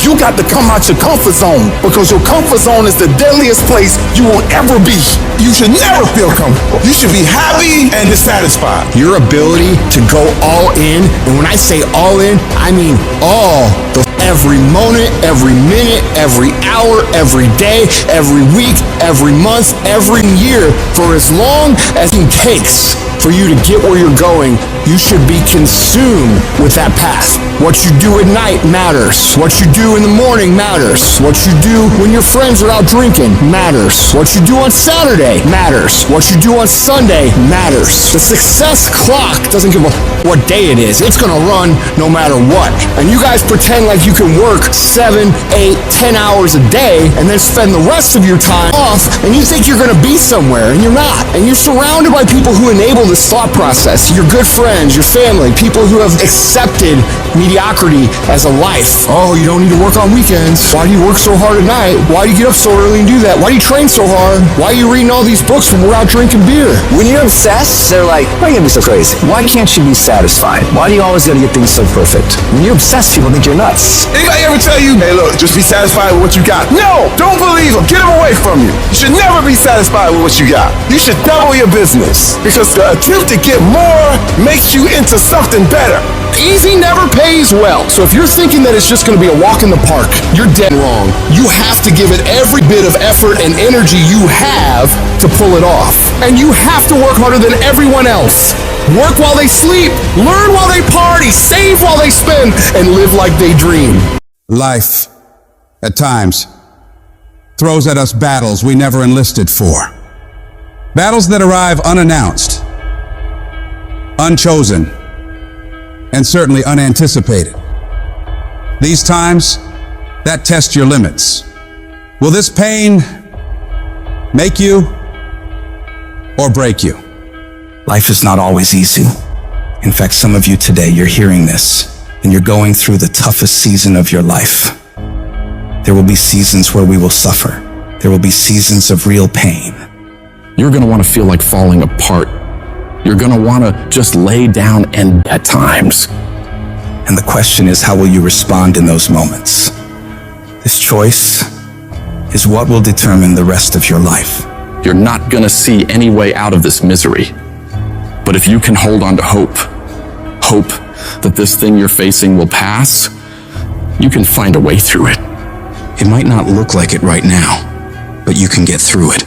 You got to come out your comfort zone, because your comfort zone is the deadliest place you will ever be. You should never feel comfortable. You should be happy and dissatisfied. Your ability to go all in, and when I say all in, I mean all the every moment, every minute, every hour, every day, every week, every month, every year, for as long as it takes for you to get where you're going. You should be consumed with that path. What you do at night matters. What you do in the morning matters. What you do when your friends are out drinking matters. What you do on Saturday matters. What you do on Sunday matters. The success clock doesn't give a what day it is. It's gonna run no matter what. And you guys pretend like you can work 7, 8, 10 hours a day and then spend the rest of your time off, and you think you're gonna be somewhere, and you're not. And you're surrounded by people who enable this thought process. Your good friends, your family, people who have accepted mediocrity as a life. Oh, you don't need to work on weekends. Why do you work so hard at night? Why do you get up so early and do that? Why do you train so hard? Why are you reading all these books when we're out drinking beer? When you're obsessed, they're like, why are you gonna be so crazy? Why can't you be satisfied? Why do you always gotta get things so perfect? When you're obsessed, people think you're nuts. Anybody ever tell you, hey look, just be satisfied with what you got? No! Don't believe them. Get them away from you. You should never be satisfied with what you got. You should double your business, because the attempt to get more makes you into something better. Easy never pays well. So if you're thinking that it's just going to be a walk in the park, you're dead wrong. You have to give it every bit of effort and energy you have to pull it off. And you have to work harder than everyone else. Work while they sleep, learn while they party, save while they spend, and live like they dream. Life, at times, throws at us battles we never enlisted for. Battles that arrive unannounced, unchosen, and certainly unanticipated. These times that test your limits. Will this pain make you or break you? Life is not always easy. In fact, some of you today, you're hearing this and you're going through the toughest season of your life. There will be seasons where we will suffer. There will be seasons of real pain. You're going to want to feel like falling apart. You're going to want to just lay down and at times. And the question is, how will you respond in those moments? This choice is what will determine the rest of your life. You're not going to see any way out of this misery. But if you can hold on to hope that this thing you're facing will pass, you can find a way through it. It might not look like it right now, but you can get through it.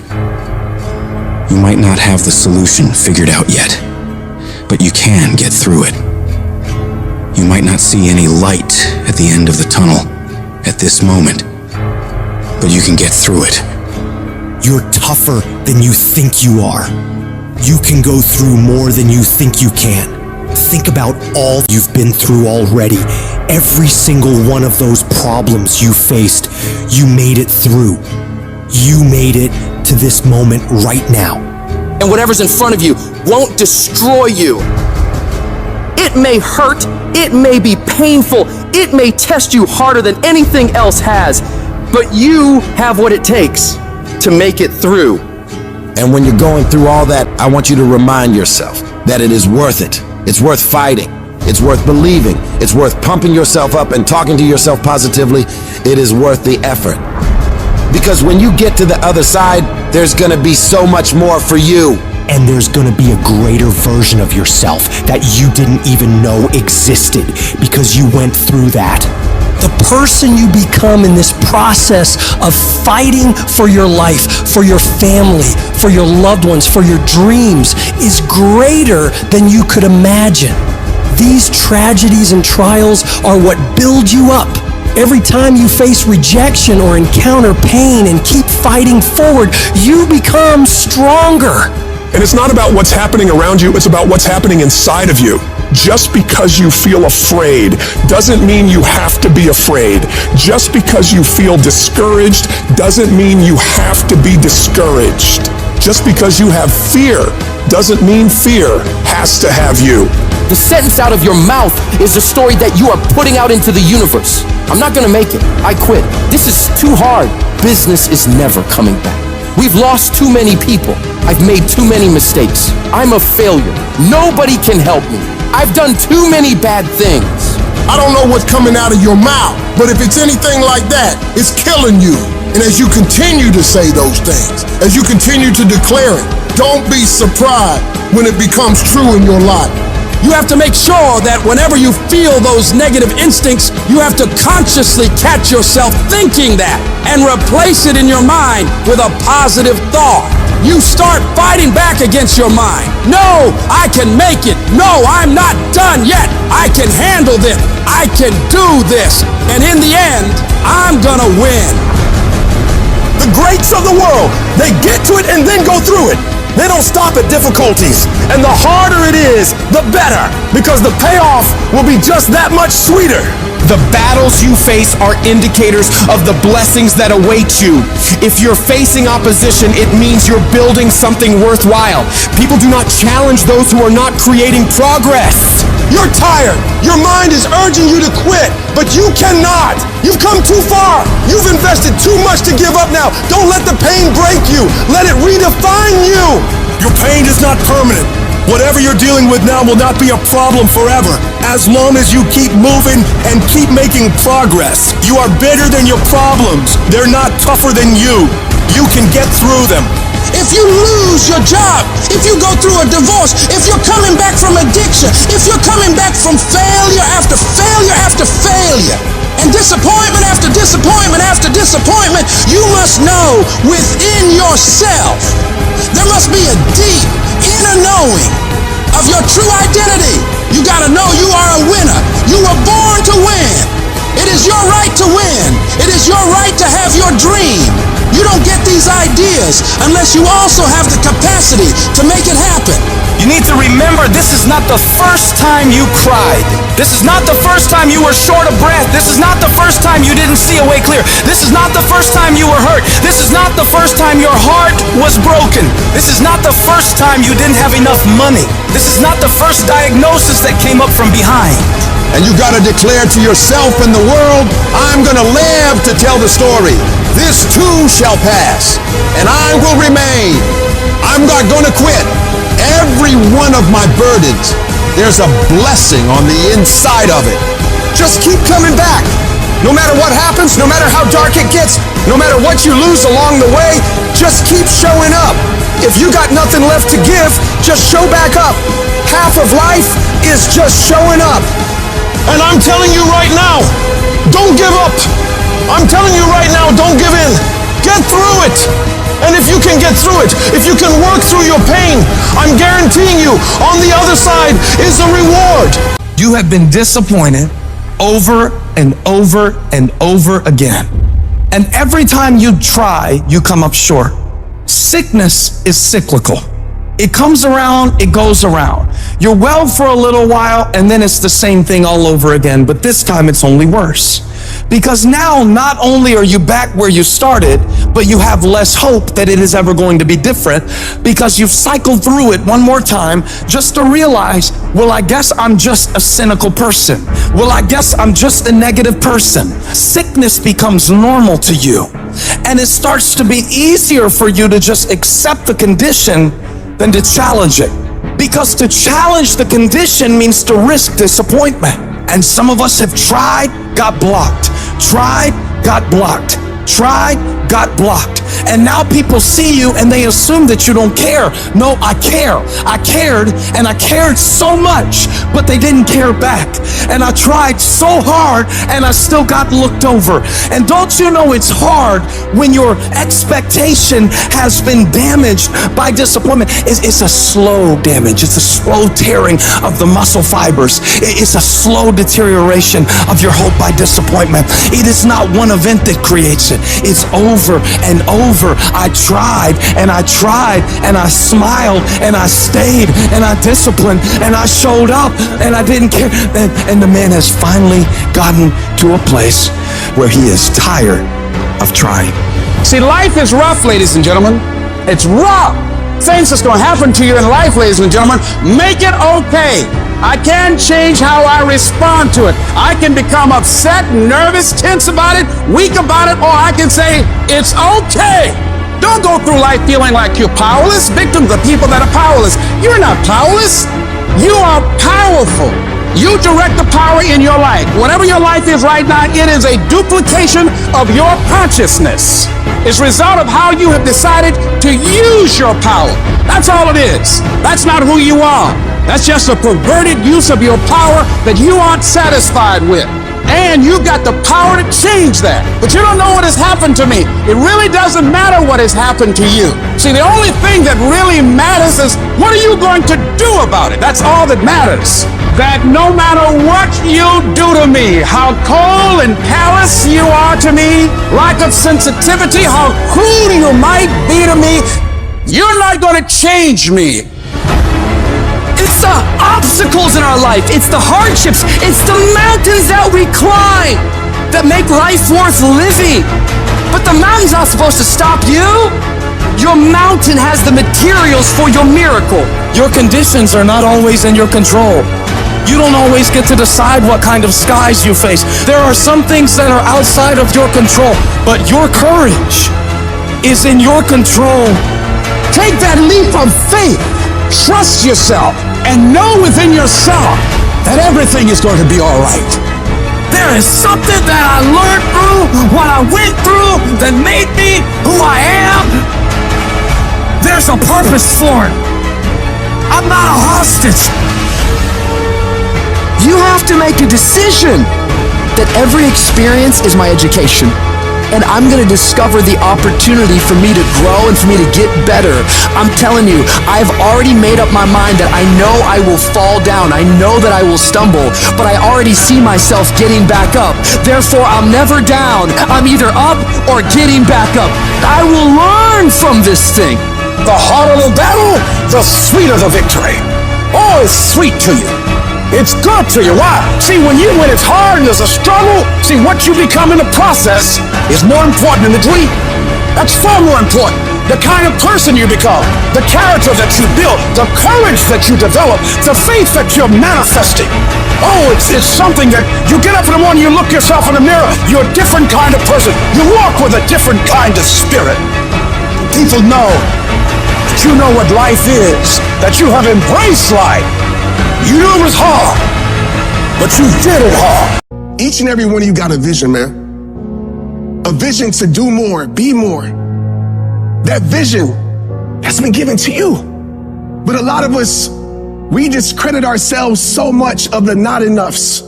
You might not have the solution figured out yet, but you can get through it. You might not see any light at the end of the tunnel at this moment, but you can get through it. You're tougher than you think you are. You can go through more than you think you can. Think about all you've been through already. Every single one of those problems you faced, you made it through. You made it to this moment right now. And whatever's in front of you won't destroy you. It may hurt, it may be painful, it may test you harder than anything else has, but you have what it takes to make it through. And when you're going through all that, I want you to remind yourself that it is worth it. It's worth fighting. It's worth believing. It's worth pumping yourself up and talking to yourself positively. It is worth the effort. Because when you get to the other side, there's gonna be so much more for you. And there's gonna be a greater version of yourself that you didn't even know existed because you went through that. The person you become in this process of fighting for your life, for your family, for your loved ones, for your dreams is greater than you could imagine. These tragedies and trials are what build you up. Every time you face rejection or encounter pain and keep fighting forward, you become stronger. And it's not about what's happening around you, it's about what's happening inside of you. Just because you feel afraid doesn't mean you have to be afraid. Just because you feel discouraged doesn't mean you have to be discouraged. Just because you have fear doesn't mean fear has to have you. The sentence out of your mouth is a story that you are putting out into the universe. I'm not gonna make it. I quit. This is too hard. Business is never coming back. We've lost too many people. I've made too many mistakes. I'm a failure. Nobody can help me. I've done too many bad things. I don't know what's coming out of your mouth, but if it's anything like that, it's killing you. And as you continue to say those things, as you continue to declare it, don't be surprised when it becomes true in your life. You have to make sure that whenever you feel those negative instincts, you have to consciously catch yourself thinking that and replace it in your mind with a positive thought. You start fighting back against your mind. No, I can make it. No, I'm not done yet. I can handle this. I can do this. And in the end, I'm gonna win. The greats of the world, they get to it and then go through it. They don't stop at difficulties. And the harder it is, the better, because the payoff will be just that much sweeter. The battles you face are indicators of the blessings that await you. If you're facing opposition, it means you're building something worthwhile. People do not challenge those who are not creating progress. You're tired. Your mind is urging you to quit, but you cannot. You've come too far. You've invested too much to give up now. Don't let the pain break you. Let it redefine you. Your pain is not permanent. Whatever you're dealing with now will not be a problem forever, as long as you keep moving and keep making progress. You are bigger than your problems. They're not tougher than you. You can get through them. If you lose your job, if you go through a divorce, if you're coming back from addiction, if you're coming back from failure after failure after failure, and disappointment after disappointment after disappointment, you must know within yourself, there must be a deep inner knowing of your true identity. You gotta know you are a winner. You were born to win. It is your right to win. It is your right to have your dream. You don't get these ideas unless you also have the capacity to make it happen. You need to remember, this is not the first time you cried. This is not the first time you were short of breath. This is not the first time you didn't see a way clear. This is not the first time you were hurt. This is not the first time your heart was broken. This is not the first time you didn't have enough money. This is not the first diagnosis that came up from behind. And you gotta declare to yourself and the world, I'm gonna live to tell the story. This too shall pass, and I will remain. I'm not gonna quit. Every one of my burdens, there's a blessing on the inside of it. Just keep coming back. No matter what happens, no matter how dark it gets, no matter what you lose along the way, just keep showing up. If you got nothing left to give, just show back up. Half of life is just showing up. And I'm telling you right now, don't give up. I'm telling you right now, don't give in. Get through it. And if you can get through it, if you can work through your pain, I'm guaranteeing you, on the other side is a reward. You have been disappointed over and over and over again. And every time you try, you come up short. Sickness is cyclical. It comes around, it goes around. You're well for a little while, and then it's the same thing all over again, but this time it's only worse. Because now, not only are you back where you started, but you have less hope that it is ever going to be different, because you've cycled through it one more time just to realize, well, I guess I'm just a cynical person. Well, I guess I'm just a negative person. Sickness becomes normal to you, and it starts to be easier for you to just accept the condition than to challenge it. Because to challenge the condition means to risk disappointment. And some of us have tried, got blocked. Tried, got blocked. Tried, got blocked. And now people see you and they assume that you don't care. No, I care. I cared, and I cared so much, but they didn't care back. And I tried so hard and I still got looked over. And don't you know it's hard when your expectation has been damaged by disappointment? It's a slow damage. It's a slow tearing of the muscle fibers. It's a slow deterioration of your hope by disappointment. It is not one event that creates it. It's over and over. I tried and I tried and I smiled and I stayed and I disciplined and I showed up and I didn't care. And the man has finally gotten to a place where he is tired of trying. See, life is rough, ladies and gentlemen. It's rough. Things that's going to happen to you in life, ladies and gentlemen, make it okay. I can change how I respond to it. I can become upset, nervous, tense about it, weak about it, or I can say, it's okay. Don't go through life feeling like you're powerless. Victims of people that are powerless. You're not powerless. You are powerful. You direct the power in your life. Whatever your life is right now, it is a duplication of your consciousness. It's a result of how you have decided to use your power. That's all it is. That's not who you are. That's just a perverted use of your power that you aren't satisfied with. And you've got the power to change that. But you don't know what has happened to me. It really doesn't matter what has happened to you. See, the only thing that really matters is what are you going to do about it? That's all that matters. That no matter what you do to me, how cold and callous you are to me, lack of sensitivity, how cruel you might be to me, you're not going to change me. It's the obstacles in our life. It's the hardships. It's the mountains that we climb that make life worth living. But the mountain's not supposed to stop you. Your mountain has the materials for your miracle. Your conditions are not always in your control. You don't always get to decide what kind of skies you face. There are some things that are outside of your control, but your courage is in your control. Take that leap of faith. Trust yourself and know within yourself that everything is going to be all right. There is something that I learned through what I went through that made me who I am. There's a purpose for it. I'm not a hostage. You have to make a decision that every experience is my education. And I'm gonna discover the opportunity for me to grow and for me to get better. I'm telling you, I've already made up my mind that I know I will fall down. I know that I will stumble, but I already see myself getting back up. Therefore, I'm never down. I'm either up or getting back up. I will learn from this thing. The harder the battle, the sweeter the victory. Oh, it's sweet to you. It's good to you. Why? See, when it's hard and there's a struggle, see, what you become in the process is more important than the dream. That's far more important. The kind of person you become, the character that you build, the courage that you develop, the faith that you're manifesting. Oh, it's something that you get up in the morning, you look yourself in the mirror, you're a different kind of person. You walk with a different kind of spirit. People know that you know what life is, that you have embraced life. You knew it was hard, but you did it hard. Each and every one of you got a vision, man. A vision to do more, be more. That vision has been given to you. But a lot of us, we discredit ourselves so much of the not enoughs.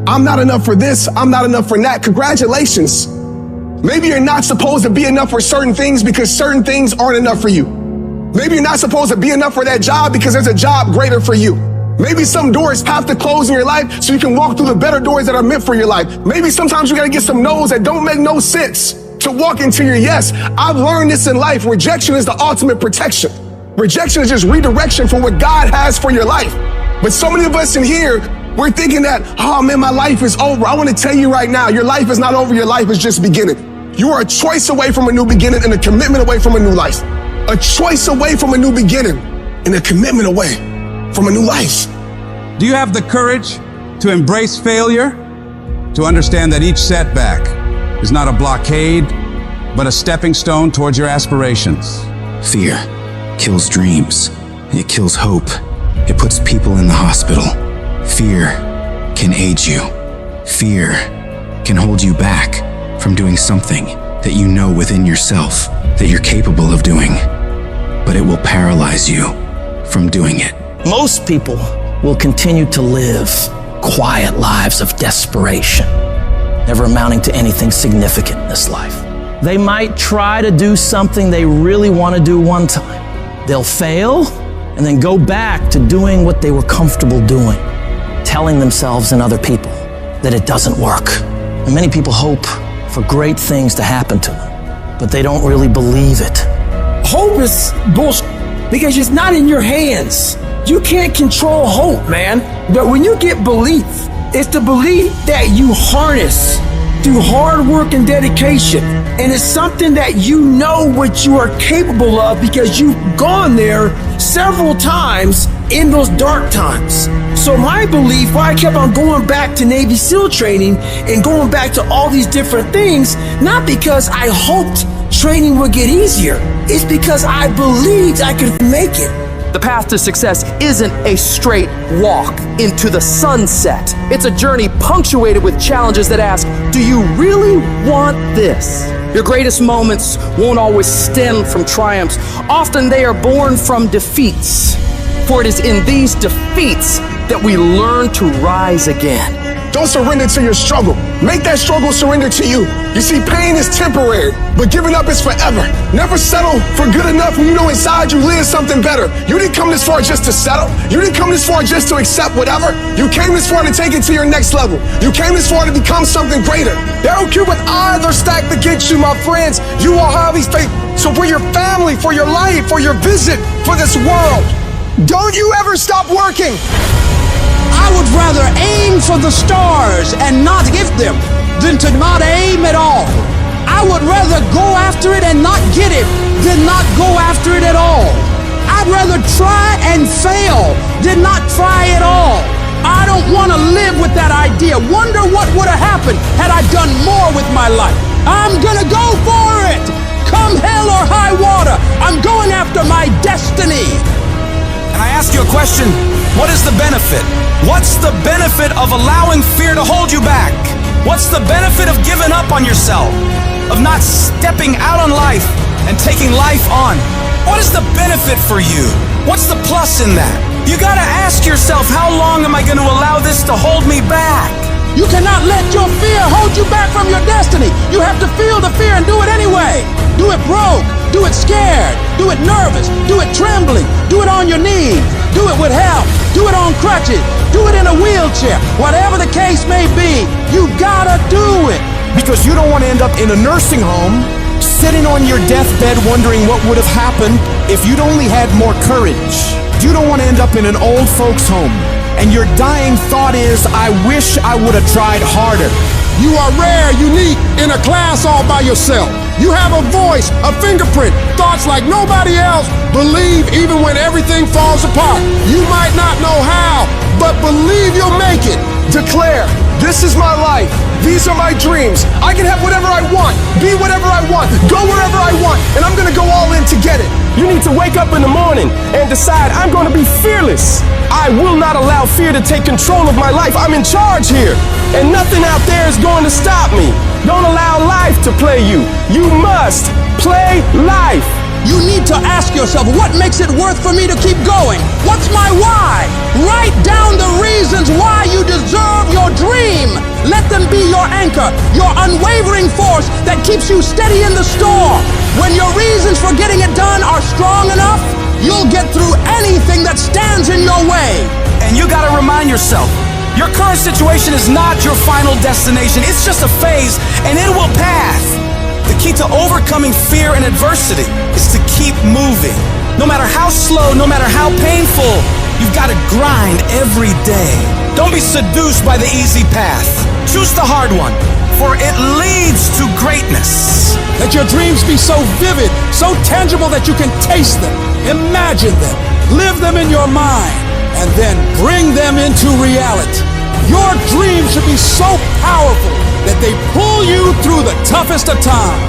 I'm not enough for this, I'm not enough for that. Congratulations. Maybe you're not supposed to be enough for certain things because certain things aren't enough for you. Maybe you're not supposed to be enough for that job because there's a job greater for you. Maybe some doors have to close in your life so you can walk through the better doors that are meant for your life. Maybe sometimes you gotta get some no's that don't make no sense to walk into your yes. I've learned this in life. Rejection is the ultimate protection. Rejection is just redirection for what God has for your life. But so many of us in here, we're thinking that, oh man, my life is over. I wanna tell you right now, your life is not over, your life is just beginning. You are a choice away from a new beginning and a commitment away from a new life. A choice away from a new beginning and a commitment away from a new life. Do you have the courage to embrace failure? To understand that each setback is not a blockade, but a stepping stone towards your aspirations? Fear kills dreams. It kills hope. It puts people in the hospital. Fear can age you. Fear can hold you back from doing something that you know within yourself that you're capable of doing, but it will paralyze you from doing it. Most people will continue to live quiet lives of desperation, never amounting to anything significant in this life. They might try to do something they really want to do one time. They'll fail and then go back to doing what they were comfortable doing, telling themselves and other people that it doesn't work. And many people hope for great things to happen to them, but they don't really believe it. Hope is bullshit because it's not in your hands. You can't control hope, man. But when you get belief, it's the belief that you harness through hard work and dedication. And it's something that you know what you are capable of because you've gone there several times in those dark times. So my belief, why I kept on going back to Navy SEAL training and going back to all these different things, not because I hoped training would get easier. It's because I believed I could make it. The path to success isn't a straight walk into the sunset. It's a journey punctuated with challenges that ask, do you really want this? Your greatest moments won't always stem from triumphs. Often they are born from defeats. For it is in these defeats that we learn to rise again. Don't surrender to your struggle. Make that struggle surrender to you. You see, pain is temporary, but giving up is forever. Never settle for good enough when you know inside you live something better. You didn't come this far just to settle. You didn't come this far just to accept whatever. You came this far to take it to your next level. You came this far to become something greater. They don't care what odds are stacked against you, my friends. You are Harvey's faith. So for your family, for your life, for your vision, for this world, don't you ever stop working. I would rather aim for the stars and not hit them than to not aim at all. I would rather go after it and not get it than not go after it at all. I'd rather try and fail than not try at all. I don't want to live with that idea. Wonder what would have happened had I done more with my life. I'm gonna go for it. Come hell or high water, I'm going after my destiny. And I ask you a question, what is the benefit? What's the benefit of allowing fear to hold you back? What's the benefit of giving up on yourself? Of not stepping out on life and taking life on? What is the benefit for you? What's the plus in that? You gotta ask yourself, how long am I gonna allow this to hold me back? You cannot let your fear hold you back from your destiny. You have to feel the fear and do it anyway. Do it broke, do it scared, do it nervous, do it trembling, do it on your knees, do it with help, do it on crutches, do it in a wheelchair. Whatever the case may be, you gotta do it. Because you don't want to end up in a nursing home, sitting on your deathbed wondering what would have happened if you'd only had more courage. You don't want to end up in an old folks home, and your dying thought is, I wish I would have tried harder. You are rare, unique, in a class all by yourself. You have a voice, a fingerprint, thoughts like nobody else. Believe even when everything falls apart. You might not know how, but believe you'll make it. Declare, this is my life. These are my dreams. I can have whatever I want, be whatever I want, go wherever I want, and I'm gonna go all in to get it. You need to wake up in the morning and decide I'm going to be fearless. I will not allow fear to take control of my life. I'm in charge here, and nothing out there is going to stop me. Don't allow life to play you. You must play life. You need to ask yourself, what makes it worth for me to keep going? What's my why? Write down the reasons why you deserve your dream. Let them be your anchor, your unwavering force that keeps you steady in the storm. When your reasons for getting it done are strong enough, you'll get through anything that stands in your way. And you gotta remind yourself, your current situation is not your final destination. It's just a phase, and it will pass. The key to overcoming fear and adversity is to keep moving. No matter how slow, no matter how painful, you've got to grind every day. Don't be seduced by the easy path. Choose the hard one, for it leads to greatness. Let your dreams be so vivid, so tangible that you can taste them, imagine them, live them in your mind, and then bring them into reality. Your dreams should be so powerful that they pull you through the toughest of times.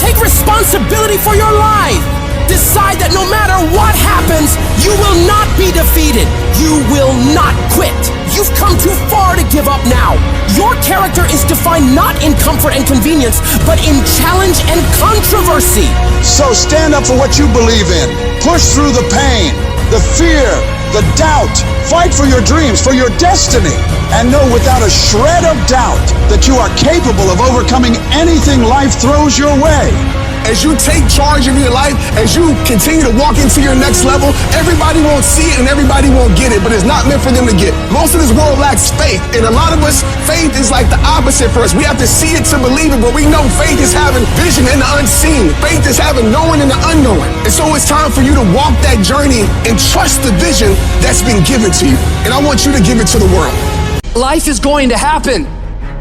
Take responsibility for your life. Decide that no matter what happens, you will not be defeated. You will not quit. You've come too far to give up now. Your character is defined not in comfort and convenience, but in challenge and controversy. So stand up for what you believe in. Push through the pain, the fear, the doubt. Fight for your dreams, for your destiny. And know without a shred of doubt that you are capable of overcoming anything life throws your way. As you take charge of your life, as you continue to walk into your next level, everybody won't see it and everybody won't get it, but it's not meant for them to get. Most of this world lacks faith, and a lot of us, faith is like the opposite for us. We have to see it to believe it, but we know faith is having vision in the unseen. Faith is having knowing in the unknown. And so it's time for you to walk that journey and trust the vision that's been given to you. And I want you to give it to the world. Life is going to happen.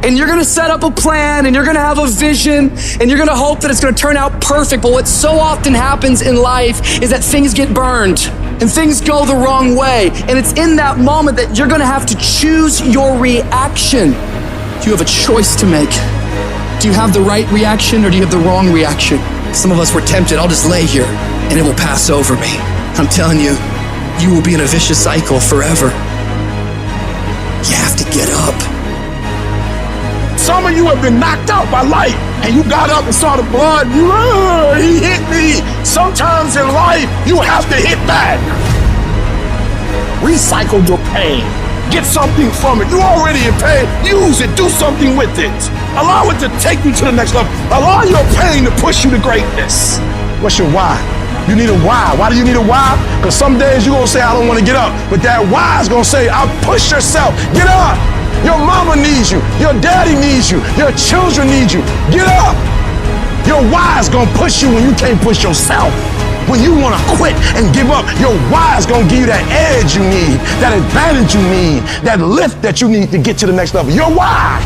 And you're going to set up a plan, and you're going to have a vision, and you're going to hope that it's going to turn out perfect. But what so often happens in life is that things get burned and things go the wrong way. And it's in that moment that you're going to have to choose your reaction. You have a choice to make. Do you have the right reaction or do you have the wrong reaction? Some of us were tempted, I'll just lay here and it will pass over me. I'm telling you, you will be in a vicious cycle forever. You have to get up. Some of you have been knocked out by life, and you got up and saw the blood. He hit me. Sometimes in life, you have to hit back. Recycle your pain. Get something from it. You already in pain. Use it. Do something with it. Allow it to take you to the next level. Allow your pain to push you to greatness. What's your why? You need a why. Why do you need a why? Because some days you're going to say, I don't want to get up. But that why is going to say, I'll push yourself. Get up. Your mama needs you. Your daddy needs you. Your children need you. Get up. Your why is going to push you when you can't push yourself. When you want to quit and give up, your why is going to give you that edge you need, that advantage you need, that lift that you need to get to the next level. Your why.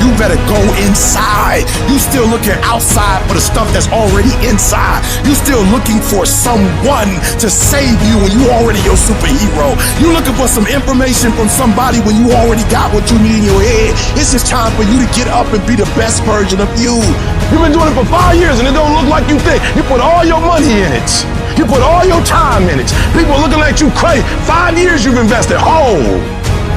You better go inside. You still looking outside for the stuff that's already inside. You still looking for someone to save you when you already your superhero. You looking for some information from somebody when you already got what you need in your head. It's just time for you to get up and be the best version of you. You've been doing it for 5 years and it don't look like you think. You put all your money in it. You put all your time in it. People are looking at you crazy. 5 years you've invested. Oh.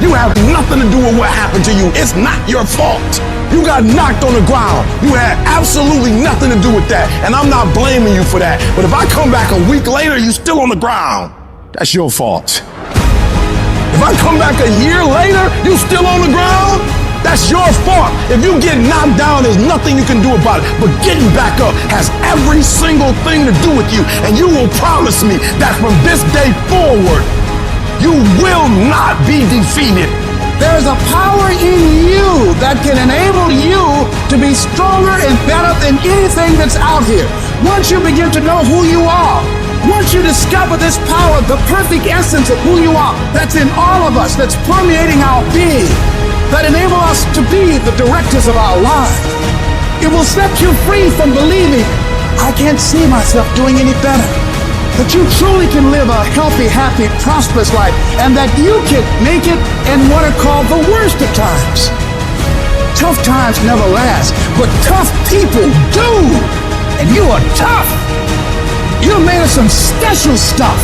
You have nothing to do with what happened to you. It's not your fault. You got knocked on the ground. You had absolutely nothing to do with that. And I'm not blaming you for that. But if I come back a week later, you still on the ground, that's your fault. If I come back a year later, you still on the ground, that's your fault. If you get knocked down, there's nothing you can do about it. But getting back up has every single thing to do with you. And you will promise me that from this day forward, you will not be defeated. There's a power in you that can enable you to be stronger and better than anything that's out here. Once you begin to know who you are, once you discover this power, the perfect essence of who you are, that's in all of us, that's permeating our being, that enable us to be the directors of our lives, it will set you free from believing, I can't see myself doing any better. That you truly can live a healthy, happy, prosperous life, and that you can make it in what are called the worst of times. Tough times never last, but tough people do. And you are tough. You're made of some special stuff.